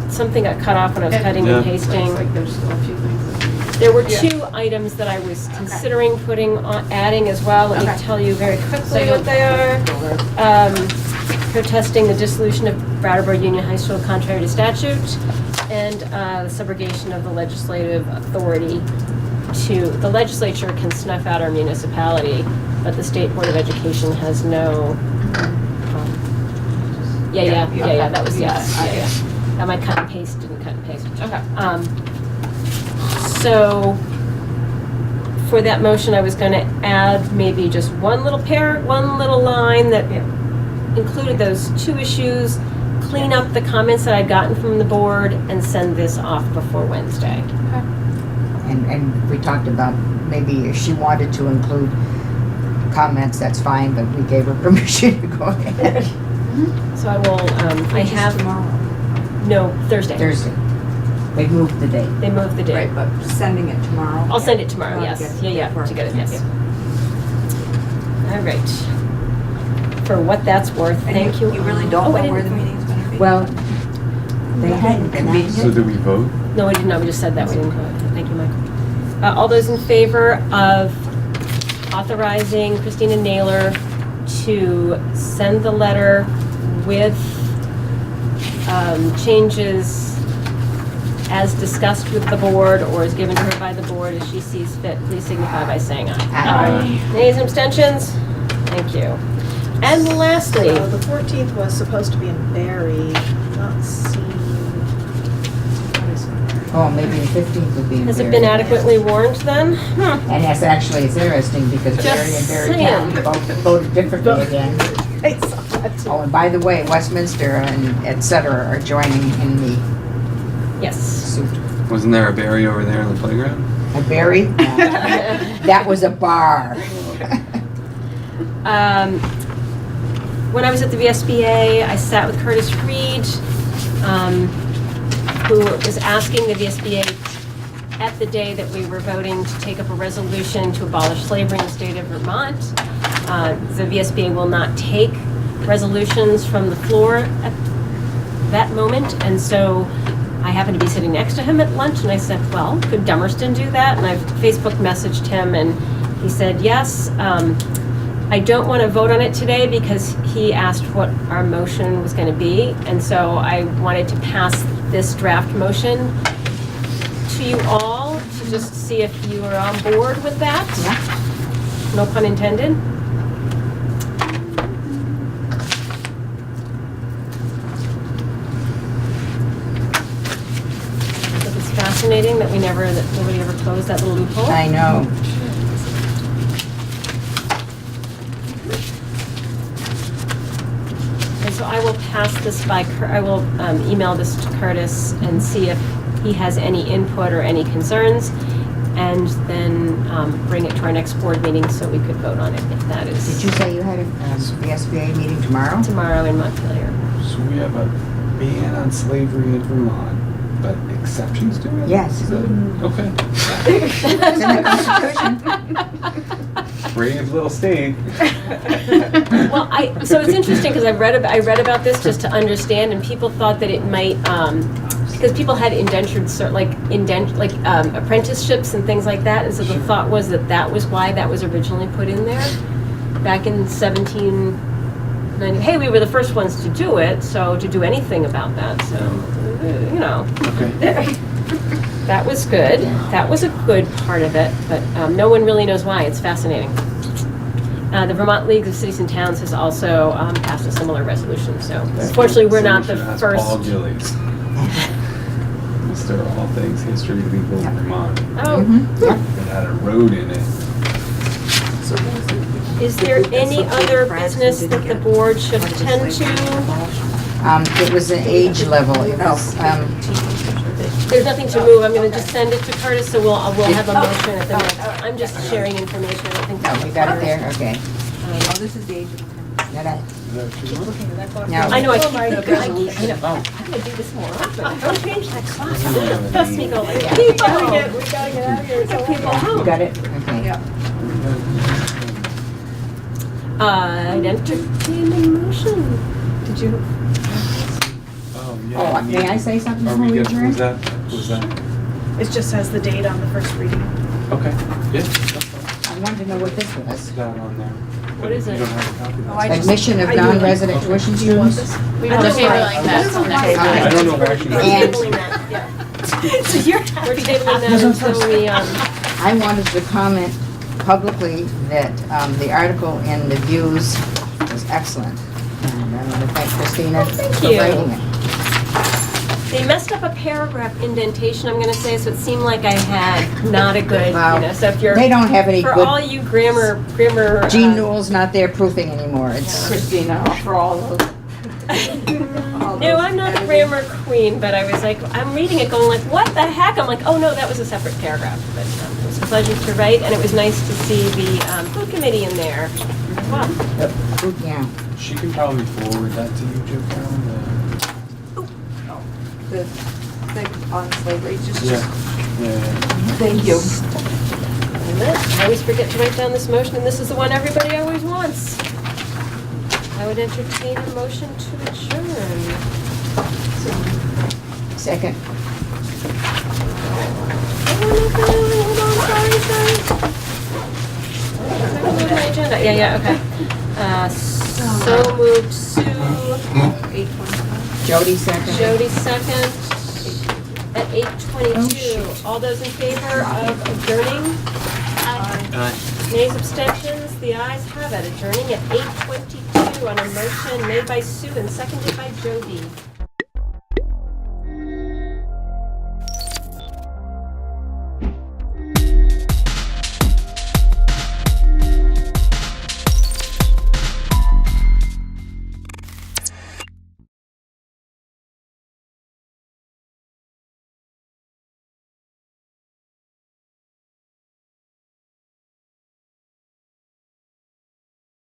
Something got cut off when I was cutting Yeah. and pasting. It's like there's still a few things. There were two items that I was considering adding as well. Let me Okay. tell you very So quickly you'll- what they are. Protesting the dissolution of Brattleboro Union High School contrary to statute, and the subrogation of the legislative authority to, the legislature can snuff out our municipality, but the State Board of Education has no, yeah, that was, yes, yeah. Now my cut and paste didn't cut and paste. Okay. So, for that motion, I was gonna add maybe just one little line that included those two issues, clean up the comments that I'd gotten from the board, and send this off before Wednesday. And we talked about maybe if she wanted to include comments, that's fine, but we gave her permission to go ahead. So I will, I Which is have, tomorrow. no, Thursday. Thursday. They moved the date. They moved the date. Right, but sending it tomorrow. I'll send it tomorrow, Tomorrow yes. to get Yeah, work. to get it, yes. All right. For what that's worth, And thank you. You really Oh, don't I know where didn't- the meeting's gonna be? Well, they hadn't been out So yet. did we vote? No, we didn't, no, we just said that, we didn't go ahead. Thank you, Michael. All those in favor of authorizing Christina Naylor to send the letter with changes as discussed with the board or as given to her by the board as she sees fit, please signify by saying aye. Aye. Nays and abstentions? Thank you. And lastly, So the 14th was supposed to be in Barry, not seen. Oh, maybe the 15th would be in has it Barry. been adequately warned then? And yes, actually, it's interesting because Just Barry and Barry saying. County voted differently again. I saw that too. Oh, and by the way, Westminster and et cetera are joining in the Yes. suit. Wasn't there a Barry over there in the playground? A Barry? That was a bar. When I was at the VSBA, I sat with Curtis Reed, who was asking the VSBA at the day that we were voting to take up a resolution to abolish slavery in the state of Vermont. The VSBA will not take resolutions from the floor at that moment, and so I happened to be sitting next to him at lunch, and I said, well, could Dummerston do that? And I Facebook messaged him, and he said, yes. I don't want to vote on it today because he asked what our motion was going to be, and so I wanted to pass this draft motion to you all to just see if you are on board with that. No pun intended. I think it's fascinating that nobody ever closed that little loophole. I know. And so I will pass this I will email this to Curtis and see if he has any input or any concerns, and then bring it to our next board meeting so we could vote on it if that Did is you say you had a VSBA meeting tomorrow? tomorrow in Montpelier. So we have a ban on slavery in Vermont, but exceptions to it? Yes. Is that, okay. It's in the Constitution. Brave little state. Well, so it's interesting because I read about this just to understand, and people thought that it might, because people had apprenticeships and things like that, and so the thought was that was why that was originally put in there back in 1790. Hey, we were the first ones to do it, so to do anything about that, so you know. Okay. That was good. That was a good part of it, but no one really knows why. It's fascinating. The Vermont League of Cities and Towns has also passed a similar resolution, so unfortunately, we're not the Someone should ask first. Paul Gillies. Mr. All Things History Legal Vermont. Oh, Yep. It had a road in it. is there any other business that the board should attend to? It was an age level. It was, There's nothing to move. I'm going to just send it to Curtis, so we'll have a motion at the next. I'm just sharing information. I don't think. no, we got it there, okay. Oh, this is the age of That Is that what you want? Looking at that clock. No. I know, I Oh keep my the, goodness. I know, Oh. I'm gonna do this more often. Don't change that clock. Yeah. Trust me, go like, We people, gotta get out of here. It's people all- You home. got it? Okay. I'd entertain a motion. Did you? Oh, yeah. Oh, may I say something Are before we we getting, adjourn? was that? It just has the date on the first reading. Okay, yeah, that's fine. I wanted to know what this was. It's that on there. What is You it? don't have a copy? Oh, I That's just- Admission of I do. non-resident tuition Do you want students. this? We don't just table like- like that. till next All time. right. I don't know why she We're And- tabling that, yeah. So you're We're happy. tabling that until we, I wanted to comment publicly that the article in the Views was excellent. And I want to thank Christina thank for you. writing it. they messed up a paragraph indentation, I'm gonna say, so it seemed like I had not a good, Wow. so if you're, They don't have any for all good, you grammar, Jean Newell's not there proofing anymore. It's, Christina, for all those. No, I'm not the grammar queen, but I was like, I'm reading it going like, what the heck? I'm like, oh no, that was a separate paragraph. But it was a pleasure to write, and it was nice to see the food committee in there. Wow. yeah. She can probably forward that to you, Joe Carroll. The thing on slavery, just, Yeah, yeah. thank you. And I always forget to write down this motion, and this is the one everybody always wants. I would entertain a motion to adjourn. Second. Hold on, sorry. Did I move my agenda? Yeah, okay. So moved, Sue. 8:25. Jody second. Jody second at 8:22. All those in favor of adjourning? Nays, abstentions? The ayes have it. Adjourning at 8:22 on a motion made by Sue and seconded by Jody.